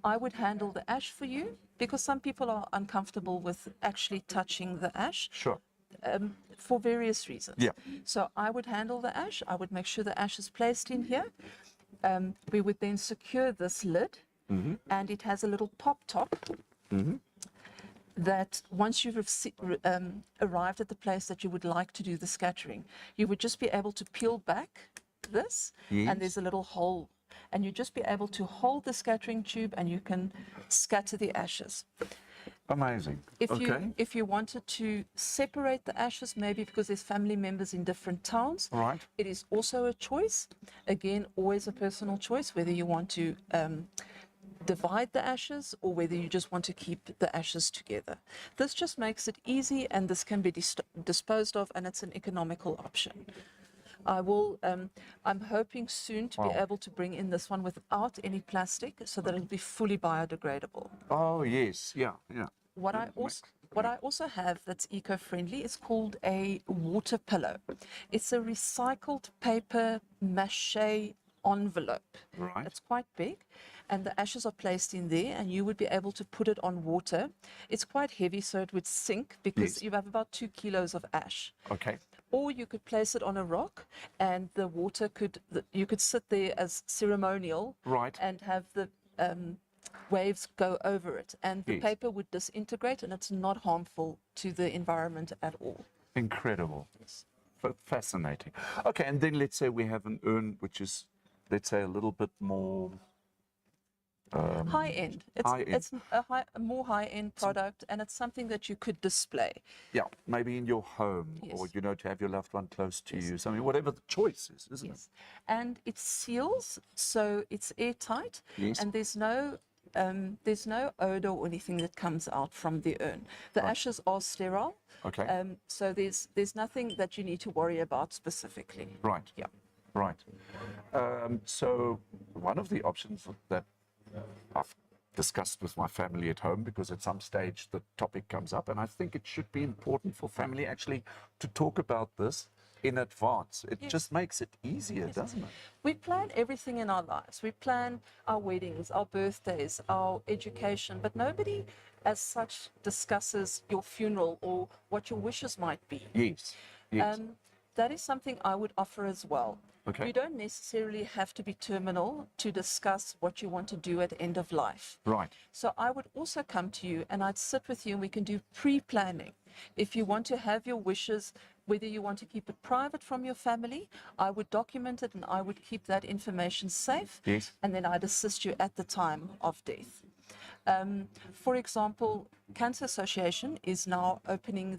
I would handle the ash for you because some people are uncomfortable with actually touching the ash
Sure.
for various reasons.
Yeah.
So I would handle the ash. I would make sure the ash is placed in here. We would then secure this lid, and it has a little pop top that once you've arrived at the place that you would like to do the scattering, you would just be able to peel back this, and there's a little hole, and you just be able to hold the scattering tube and you can scatter the ashes.
Amazing.
If you wanted to separate the ashes, maybe because there's family members in different towns,
Right.
it is also a choice. Again, always a personal choice, whether you want to divide the ashes or whether you just want to keep the ashes together. This just makes it easy, and this can be disposed of, and it's an economical option. I'm hoping soon to be able to bring in this one without any plastic so that it'll be fully biodegradable.
Oh, yes. Yeah. Yeah.
What I also have that's eco-friendly is called a water pillow. It's a recycled paper mache envelope.
Right.
It's quite big, and the ashes are placed in there, and you would be able to put it on water. It's quite heavy, so it would sink because
Yes.
you have about 2 kilos of ash.
Okay.
Or you could place it on a rock, and the water you could sit there as ceremonial,
Right.
and have the waves go over it, and the
Yes.
paper would disintegrate, and it's not harmful to the environment at all.
Incredible. Fascinating. Okay, and then let's say we have an urn which is, let's say, a little bit more
High end.
high-end.
It's a more high end product, and it's something that you could display.
yeah, maybe in your home, or
Yes.
to have your loved one close to you. Something, whatever the choice is, isn't
Yes, and it seals, so it's airtight,
Yes.
and there's no odor or anything that comes out from the urn. The ashes are sterile,
Okay.
so there's nothing that you need to worry about specifically.
Right.
Yeah.
Right. So one of the options that I've discussed with my family at home, because at some stage the topic comes up, and I think it should be important for family actually to talk about this in advance. It just makes it easier, doesn't it?
We plan everything in our lives. We plan our weddings, our birthdays, our education, but nobody as such discusses your funeral or what your wishes might be.
Yes. Yes.
That is something I would offer as well.
Okay.
You don't necessarily have to be terminal to discuss what you want to do at end of life.
Right.
So I would also come to you and I'd sit with you and we can do pre-planning. If you want to have your wishes, whether you want to keep it private from your family, I would document it and I would keep that information safe.
Yes.
And then I'd assist you at the time of death. For example, Cancer Association is now opening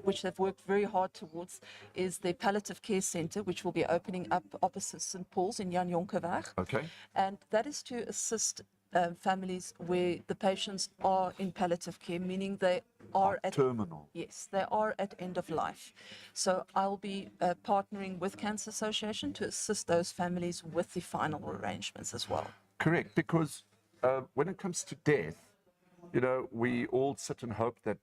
which they've worked very hard towards, is their palliative care center, which will be opening up opposite St. Paul's in Jan Jonkerweg.
Okay.
And that is to assist families where the patients are in palliative care, meaning they are at
terminal.
Yes, they are at end of life. So I'll be partnering with Cancer Association to assist those families with the final arrangements as well.
Correct, because when it comes to death, you know, we all sit and hope that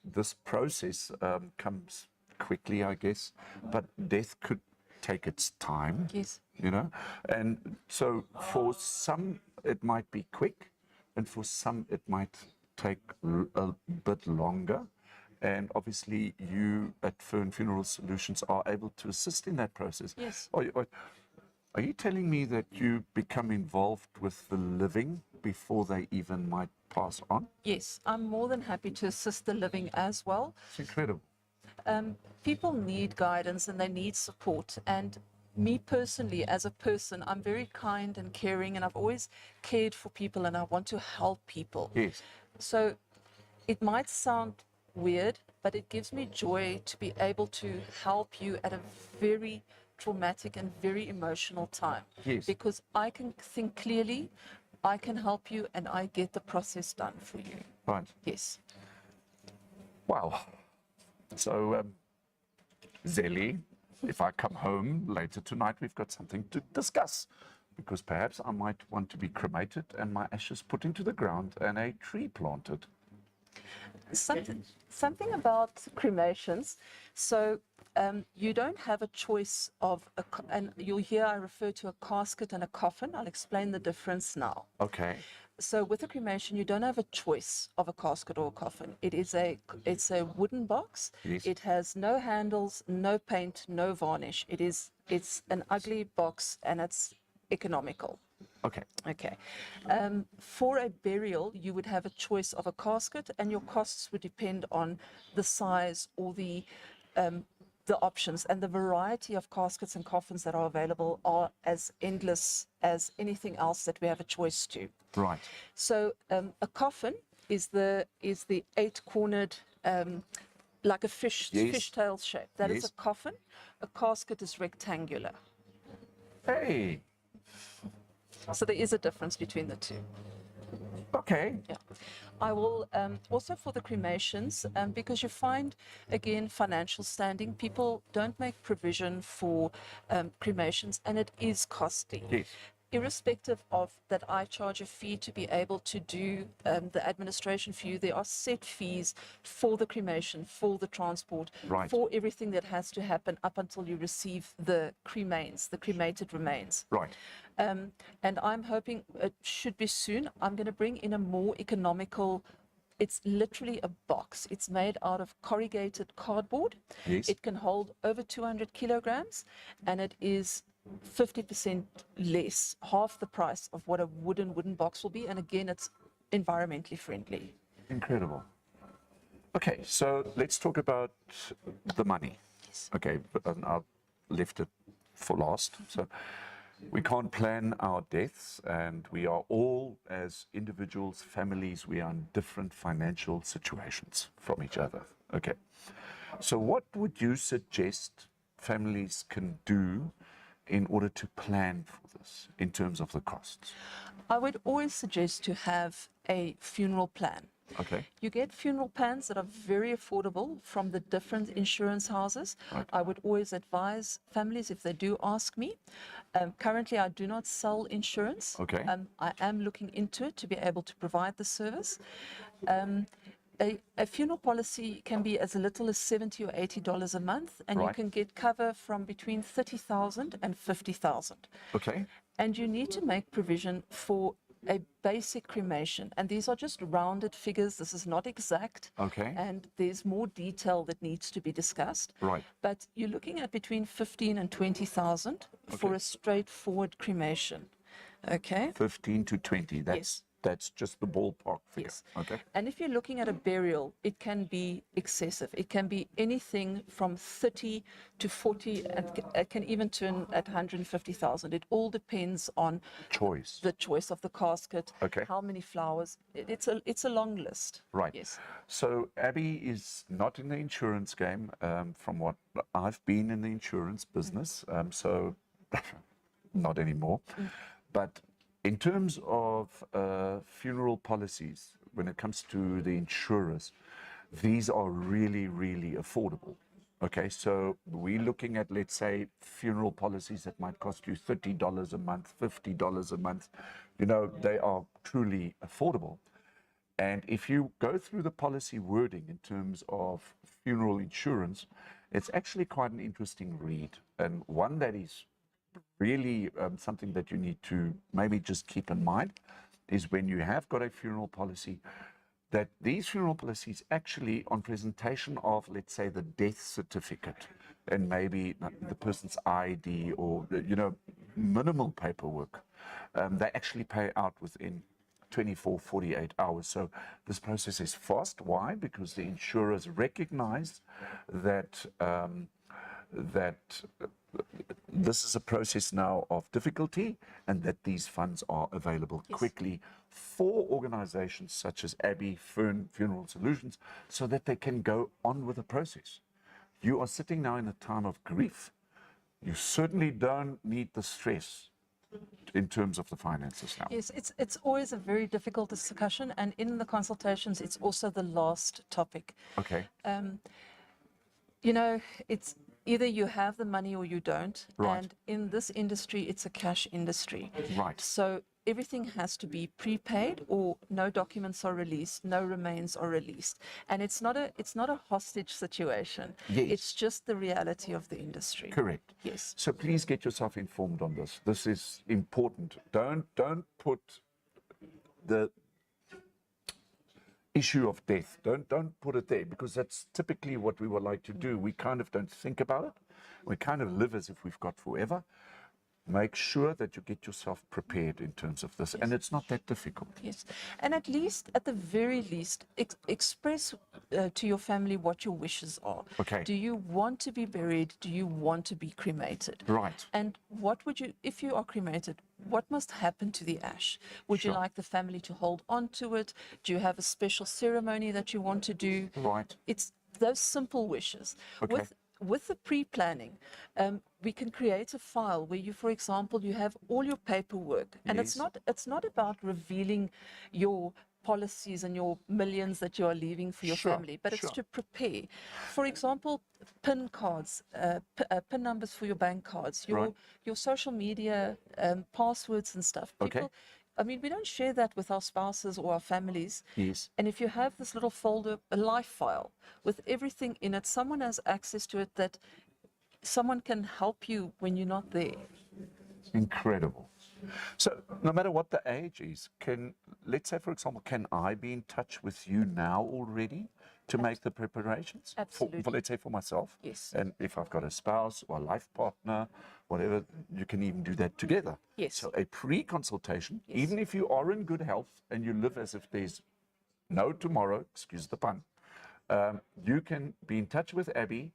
this process comes quickly, I guess, but death could take its time.
Yes.
You know, and so for some it might be quick, and for some it might take a bit longer. And obviously, you at Fern Funeral Solutions are able to assist in that process.
Yes.
Are you telling me that you become involved with the living before they even might pass on?
Yes, I'm more than happy to assist the living as well.
It's incredible.
People need guidance and they need support. And me personally, as a person, I'm very kind and caring, and I've always cared for people and I want to help people.
Yes.
So it might sound weird, but it gives me joy to be able to help you at a very traumatic and very emotional time.
Yes.
Because I can think clearly, I can help you, and I get the process done for you.
Right.
Yes.
Wow. So, Zelly, if I come home later tonight, we've got something to discuss, because perhaps I might want to be cremated and my ashes put into the ground and a tree planted.
Something about cremations. So you don't have a choice of, and you'll hear I refer to a casket and a coffin. I'll explain the difference now.
Okay.
So with a cremation, you don't have a choice of a casket or a coffin. It's a wooden box.
Yes.
It has no handles, no paint, no varnish. It's an ugly box, and it's economical.
Okay.
Okay. For a burial, you would have a choice of a casket, and your costs would depend on the size or the options, and the variety of caskets and coffins that are available are as endless as anything else that we have a choice to.
Right.
So a coffin is the 8-cornered, like a fishtail shape. That is
Yes.
a coffin. A casket is rectangular.
Hey.
So there is a difference between the two.
Okay.
Yeah. I will also for the cremations, because you find, again, financial standing, people don't make provision for cremations, and it is costly.
Yes.
Irrespective of that, I charge a fee to be able to do the administration for you. There are set fees for the cremation, for the transport,
Right.
for everything that has to happen up until you receive the cremains, the cremated remains.
Right.
And I'm hoping it should be soon. I'm going to bring in a more economical, it's literally a box. It's made out of corrugated cardboard.
Yes.
It can hold over 200 kilograms, and it is 50% less, half the price of what a wooden box will be. And again, it's environmentally friendly.
Incredible. Okay, so let's talk about the money.
Yes.
Okay, but I've left it for last. So we can't plan our deaths, and we are all, as individuals, families, we are in different financial situations from each other. Okay. So what would you suggest families can do in order to plan for this in terms of the costs?
I would always suggest to have a funeral plan.
Okay.
You get funeral plans that are very affordable from the different insurance houses.
Right.
I would always advise families if they do ask me. Currently, I do not sell insurance.
Okay.
I am looking into it to be able to provide the service. A funeral policy can be as little as $70 or $80 a month, and you
Right.
can get cover from between 30,000 and 50,000.
Okay.
And you need to make provision for a basic cremation. And these are just rounded figures. This is not exact.
Okay.
And there's more detail that needs to be discussed.
Right.
But you're looking at between 15 and 20,000 for
Okay.
a straightforward cremation. Okay?
15 to 20. That's just the ballpark figure.
Yes.
Okay.
And if you're looking at a burial, it can be excessive. It can be anything from 30 to 40, and it can even turn at 150,000. It all depends on
Choice.
the choice of the casket,
Okay.
how many flowers. It's a long list.
Right.
Yes.
So Abby is not in the insurance game. From what I've been in the insurance business, so not anymore. But in terms of funeral policies, when it comes to the insurers, these are really, really affordable. Okay, so we're looking at, let's say, funeral policies that might cost you $30 a month, $50 a month. You know, they are truly affordable. And if you go through the policy wording in terms of funeral insurance, it's actually quite an interesting read, and one that is really something that you need to maybe just keep in mind is when you have got a funeral policy, that these funeral policies actually, on presentation of, let's say, the death certificate and maybe the person's ID or, you know, minimal paperwork, they actually pay out within 24, 48 hours. So this process is fast. Why? Because the insurers recognize that this is a process now of difficulty, and that these funds are available quickly for organizations such as Abbey Funeral Solutions, so that they can go on with the process. You are sitting now in a time of grief. You certainly don't need the stress in terms of the finances now.
Yes, it's always a very difficult discussion, and in the consultations, it's also the last topic.
Okay.
You know, it's either you have the money or you don't.
Right.
And in this industry, it's a cash industry.
Right.
So everything has to be prepaid, or no documents are released, no remains are released. And it's not a hostage situation.
Yes.
It's just the reality of the industry.
Correct.
Yes.
So please get yourself informed on this. This is important. Don't put the issue of death. Don't put it there, because that's typically what we would like to do. We kind of don't think about it. We kind of live as if we've got forever. Make sure that you get yourself prepared in terms of this, and it's not that difficult.
Yes, and at the very least, express to your family what your wishes are.
Okay.
Do you want to be buried? Do you want to be cremated?
Right.
And what would you, if you are cremated, what must happen to the ash? Would you
Sure.
like the family to hold on to it? Do you have a special ceremony that you want to do?
Right.
It's those simple wishes.
Okay.
With the pre-planning, we can create a file where you, for example, you have all your paperwork, and
Yes.
it's not about revealing your policies and your millions that you are leaving for your
Sure,
family, but
sure.
it's to prepare. For example, PIN cards, PIN numbers for your bank cards,
Right.
your social media passwords and stuff.
Okay.
People, I mean, we don't share that with our spouses or our families.
Yes.
And if you have this little folder, a life file with everything in it, someone has access to it, that someone can help you when you're not there.
Incredible. So no matter what the age is, let's say, for example, can I be in touch with you now already to make the preparations?
Absolutely.
For, let's say, for myself.
Yes.
And if I've got a spouse or a life partner, whatever, you can even do that together.
Yes.
So a pre-consultation, even if you are in good health and you live as if there's no tomorrow, excuse the pun, you can be in touch with Abby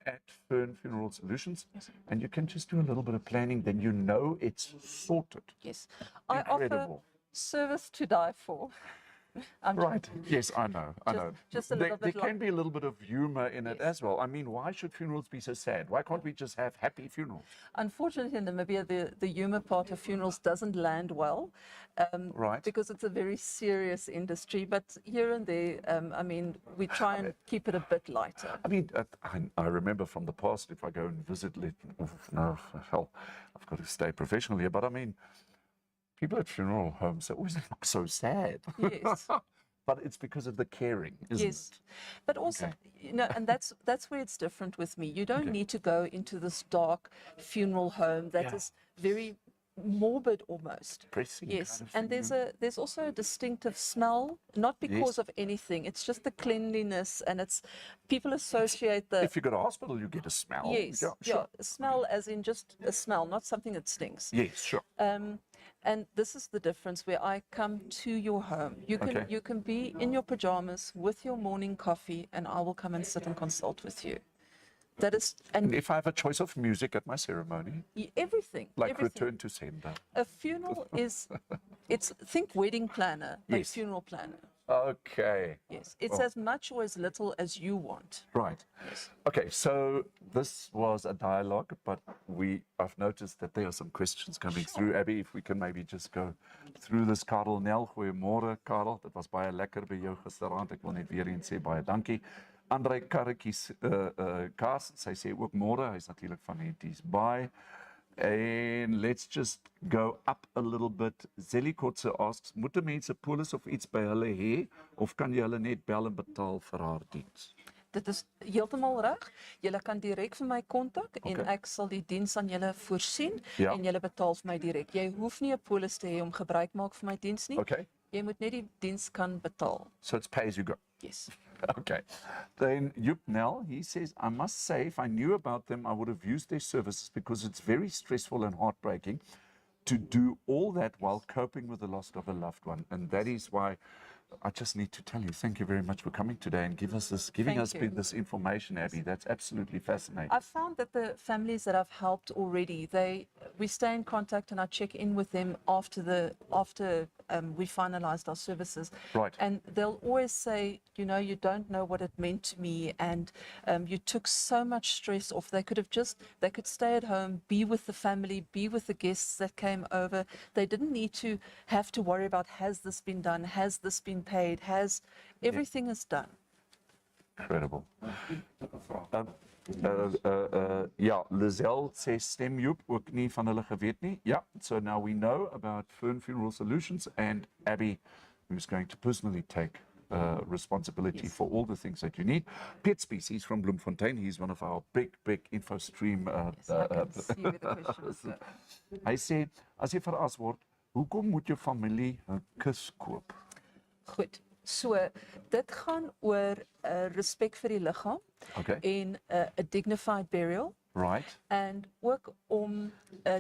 at Fern Funeral Solutions, and you can just do a little bit of planning, then you know it's sorted.
Yes. I offer
Incredible.
service to die for.
Right. Yes, I know. I know.
just a
There,
little
there
bit
can be a little bit of humor in it as well. I mean, why should funerals be so sad? Why can't we just have happy funerals?
Unfortunately, in Namibia, the humor part of funerals doesn't land well,
Right.
because it's a very serious industry. But here and there, I mean, we try and keep it a bit lighter.
I mean, I remember from the past, if I go and visit, no, hell, I've got to stay professional here, but I mean, people at funeral homes, they always look so sad.
Yes.
But it's because of the caring, isn't
Yes,
it?
but also,
Okay.
you know, and that's where it's different with me. You don't
Okay.
need to go into this dark funeral home that
Yeah.
is very morbid almost.
Depressing
Yes,
kind of
and
thing,
there's also a distinctive smell, not because of anything. It's just the cleanliness, and it's people associate the
If you go to hospital, you get a smell.
yes,
Yeah, sure.
a smell as in just a smell, not something that stinks.
Yes, sure.
And this is the difference where I come to your home.
Okay.
You can be in your pajamas with your morning coffee, and I will come and sit and consult with you. That is,
And
and
if I have a choice of music at my ceremony,
everything.
like
everything.
Return to Sender.
A funeral is, think wedding planner, but
Yes.
funeral planner.
Okay.
Yes, it's as much or as little as you want.
Right.
Yes.
Okay, so this was a dialogue, but I've noticed that there are some questions coming through. Abby, if we can maybe just go through this. Karel Nel, goeiemôre Karel. Dit was baie lekker by jou gisteraand. Ek wil net weer eens sê baie dankie. Andre Karretjies Kaas, sy sê ook môre. Hy's natuurlik van Henties Baai. And let's just go up a little bit. Zelly Kotse asks, moet mense polis of iets by hulle hê of kan jy hulle net bel en betaal vir haar diens?
Dit is heeltemal reg. Julle kan direk vir my kontak en
Okay.
ek sal die diens aan julle voorsien
Ja.
en julle betaal vir my direk. Jy hoef nie 'n polis te hê om gebruik maak van my diens nie.
Okay,
Jy moet net die diens kan betaal.
so it's pay as you go.
Yes.
Okay. Then Joop Nel, he says, I must say, if I knew about them, I would have used their services because it's very stressful and heartbreaking to do all that while coping with the loss of a loved one. And that is why I just need to tell you, thank you very much for coming today and giving
Thank
us
you.
this information, Abby. That's absolutely fascinating.
I've found that the families that I've helped already, we stay in contact and I check in with them after we finalized our services.
Right.
And they'll always say, you know, you don't know what it meant to me, and you took so much stress off. They could stay at home, be with the family, be with the guests that came over. They didn't need to have to worry about, has this been done? Has this been paid? Everything is done.
Incredible. Ja, Lizelle sê stem Joep ook nie van hulle geweet nie. Yeah, so now we know about Fern Funeral Solutions and Abby, who's going to personally take responsibility for all the things that you need. Piet Species from Bloemfontein, he's one of our big InfoStream.
Yes, I can see where the question is going.
Hy sê, as jy veras word, hoekom moet jou familie 'n kus koop?
Goed. So, dit gaan oor respek vir die liggaam
Okay.
en 'n dignified burial.
Right.
En ook om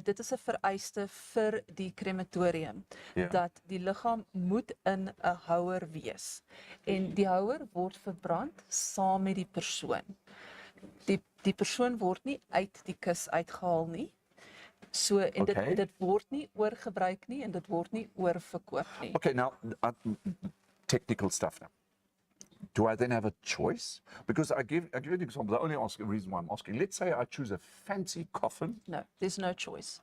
dit is 'n vereiste vir die krematorium
Ja.
dat die liggaam moet in 'n houer wees. En die houer word verbrand saam met die persoon. Die persoon word nie uit die kus uitgehaal nie. So en
Okay.
dit word nie oorgebruik nie en dit word nie oorverkoop nie.
Okay, now, technical stuff now. Do I then have a choice? Because I give you an example. The only reason why I'm asking, let's say I choose a fancy coffin.
No, there's no choice.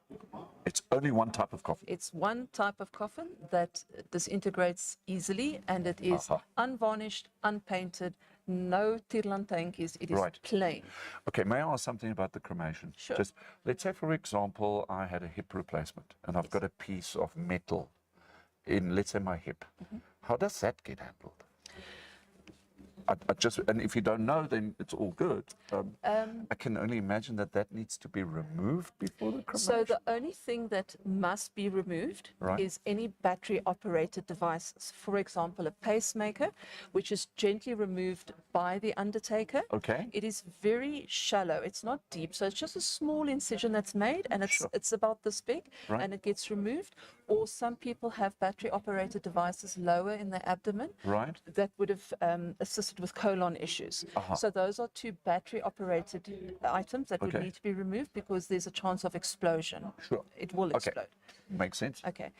It's only one type of coffin.
It's one type of coffin that disintegrates easily, and it is unvarnished, unpainted, no tirlantjies. It is
Right.
plain.
Okay, may I ask something about the cremation?
Sure.
Just, let's say, for example, I had a hip replacement and I've got a piece of metal in, let's say, my hip. How does that get handled? And if you don't know, then it's all good. I can only imagine that needs to be removed before the cremation.
So the only thing that must be removed
Right.
is any battery-operated devices. For example, a pacemaker, which is gently removed by the undertaker.
Okay.
It is very shallow. It's not deep, so it's just a small incision that's made, and it's about this big,
Right.
and it gets removed. Or some people have battery-operated devices lower in the abdomen.
Right.
That would have assisted with colon issues. So those are two battery-operated items that would
Okay.
need to be removed because there's a chance of explosion.
Sure.
It will
Okay.
explode.
Makes sense.
Okay.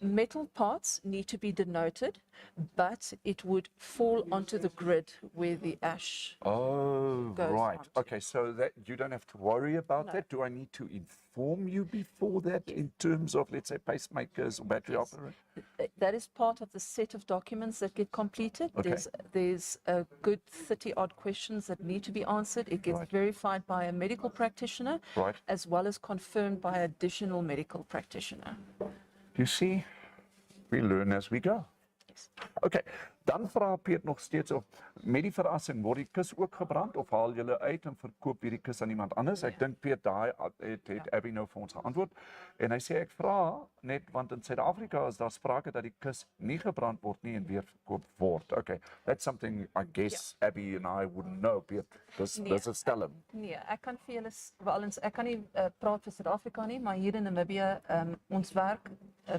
metal parts need to be denoted, but it would fall onto the grid where the ash
Oh,
goes
right.
onto.
Okay, so that you don't have to worry about that. Do I need to inform you before that in terms of, let's say, pacemakers or battery operators?
That is part of the set of documents that get completed.
Okay.
There's a good 30-odd questions that need to be answered. It gets verified by a medical practitioner,
Right.
as well as confirmed by an additional medical practitioner.
You see, we learn as we go.
Yes.
Okay, dan vra Piet nog steeds of met die verrassing word die kus ook gebrand of haal julle uit en verkoop hierdie kus aan iemand anders? Ek dink Piet daai het Abby nou vir ons geantwoord. En hy sê ek vra net want in Suid-Afrika is daar sprake dat die kus nie gebrand word nie en weer verkoop word. Okay, that's something I guess Abby and I wouldn't know, Piet. Dis is stelling.
Nee, ek kan vir julle walens ek kan nie praat vir Suid-Afrika nie, maar hier in Namibia ons werk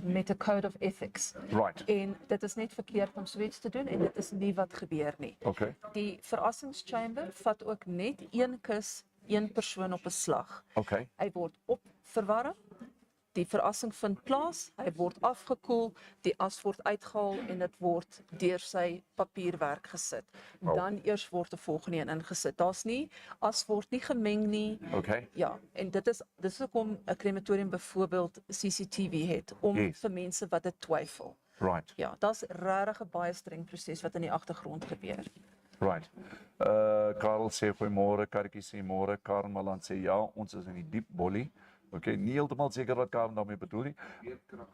met 'n code of ethics.
Right.
En dit is net verkeerd om so iets te doen en dit is nie wat gebeur nie.
Okay.
Die verrassingschamber vat ook net een kus, een persoon op 'n slag.
Okay.
Hy word opverwarm. Die verrassing vind plaas, hy word afgekoel, die as word uitgehaal en dit word deur sy papierwerk gesit. Dan eers word 'n volgende een ingesit. Daar's nie as word nie gemeng nie.
Okay.
Ja, en dit is hoekom 'n krematorium byvoorbeeld CCTV het om vir mense wat dit twyfel.
Right.
Ja, daar's regtig 'n baie streng proses wat in die agtergrond gebeur.
Right. Karel sê goeiemôre, Karretjie sê môre, Karmalan sê ja, ons is in die diep bollie. Okay, nie heeltemal seker wat Karel daarmee bedoel nie.
Beerdkrag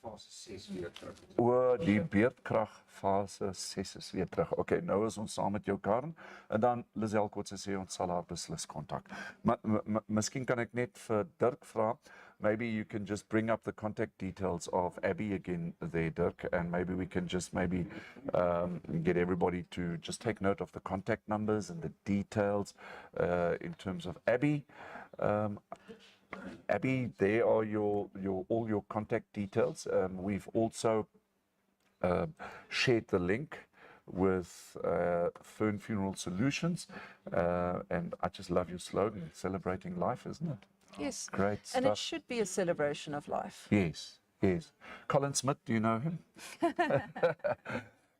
fase 6 weer terug.
O, die beerdkrag fase 6 is weer terug. Okay, nou is ons saam met jou Karen en dan Lisel Kotse sê ons sal haar beslis kontak. Maar miskien kan ek net vir Dirk vra. Maybe you can just bring up the contact details of Abby again there, Dirk, and maybe we can just get everybody to just take note of the contact numbers and the details in terms of Abby. Abby, there are all your contact details. We've also shared the link with Fern Funeral Solutions, and I just love your slogan, celebrating life, isn't it?
Yes.
Great
And
stuff.
it should be a celebration of life.
Yes, yes. Colin Smith, do you know him?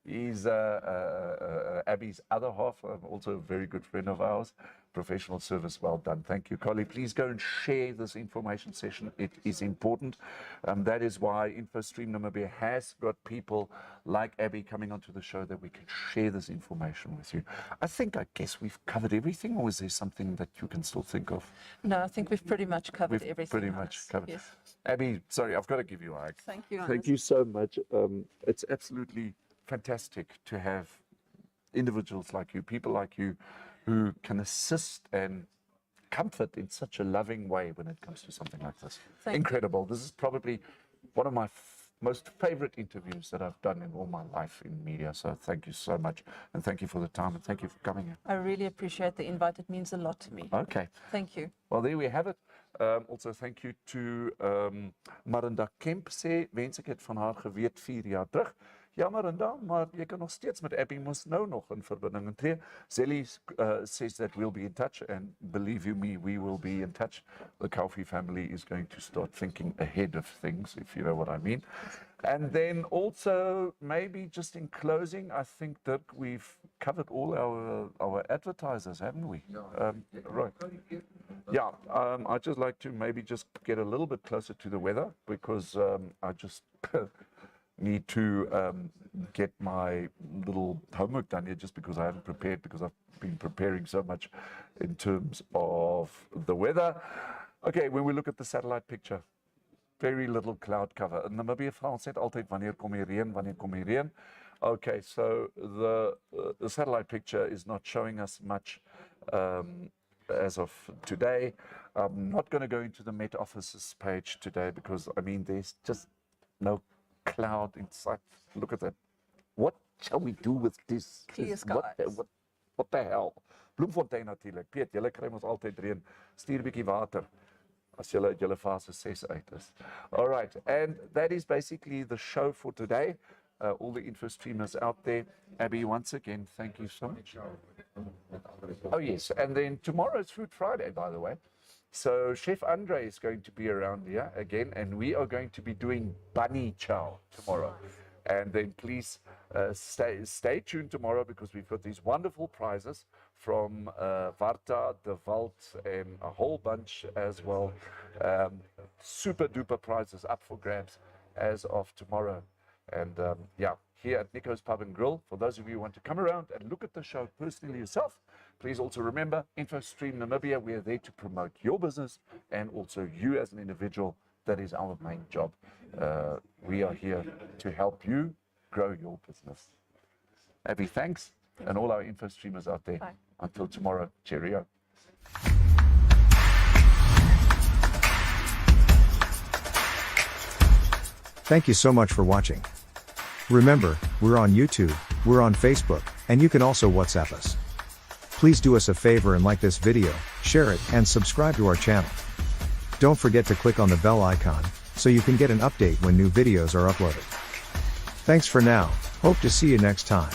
He's Abby's other half, also a very good friend of ours. Professional service, well done. Thank you, Collie. Please go and share this information session. It is important. That is why InfoStream Namibia has got people like Abby coming onto the show that we can share this information with you. I guess we've covered everything, or is there something that you can still think of?
No, I think we've pretty much covered everything.
Pretty
Hannes.
much covered.
Yes.
Abby, sorry, I've got to give you a hug.
Thank you,
Thank
Hannes.
you so much. It's absolutely fantastic to have individuals like you, people like you, who can assist and comfort in such a loving way when it comes to something like this.
Thank you.
Incredible. This is probably one of my most favorite interviews that I've done in all my life in media. So thank you so much. And thank you for the time. And thank you for coming here.
I really appreciate the invite. It means a lot to me.
Okay.
Thank you.
Well, there we have it. Also, thank you to Marinda Kemp. Sê, wens ek het van haar geweet 4 jaar terug. Ja, Marinda, maar jy kan nog steeds met Abby mos nou nog in verbinding tree. Zelly says that we'll be in touch, and believe you me, we will be in touch. The Kaufeee family is going to start thinking ahead of things, if you know what I mean. And then also, maybe just in closing, I think that we've covered all our advertisers, haven't we? Right. Yeah, I'd just like to maybe just get a little bit closer to the weather, because I just need to get my little homework done here, just because I haven't prepared, because I've been preparing so much in terms of the weather. Okay, when we look at the satellite picture, very little cloud cover. In Namibia, France net altyd wanneer kom die reën, wanneer kom die reën. Okay, so the satellite picture is not showing us much as of today. I'm not going to go into the Met Office's page today, because I mean there's just no cloud in sight. Look at that. What shall we do with this?
Clear
What
skies.
what the hell? Bloemfontein natuurlik. Piet, julle kry ons altyd reën. Stuur 'n bietjie water as julle fase 6 uit is. All right, and that is basically the show for today. All the info streamers out there. Abby, once again, thank you so much. Oh yes, and then tomorrow's Food Friday, by the way. So Chef Andre is going to be around here again, and we are going to be doing bunny chow tomorrow. And then please stay tuned tomorrow, because we've got these wonderful prizes from Varta, De Walt, and a whole bunch as well. Super duper prizes up for grabs as of tomorrow. And yeah, here at Nico's Pub and Grill, for those of you who want to come around and look at the show personally yourself, please also remember InfoStream Namibia. We are there to promote your business and also you as an individual. That is our main job. We are here to help you grow your business. Abby, thanks. And all our info streamers out there.
Bye.
Until tomorrow, cheerio.
Thank you so much for watching. Remember, we're on YouTube, we're on Facebook, and you can also WhatsApp us. Please do us a favor and like this video, share it, and subscribe to our channel. Don't forget to click on the bell icon, so you can get an update when new videos are uploaded. Thanks for now, hope to see you next time.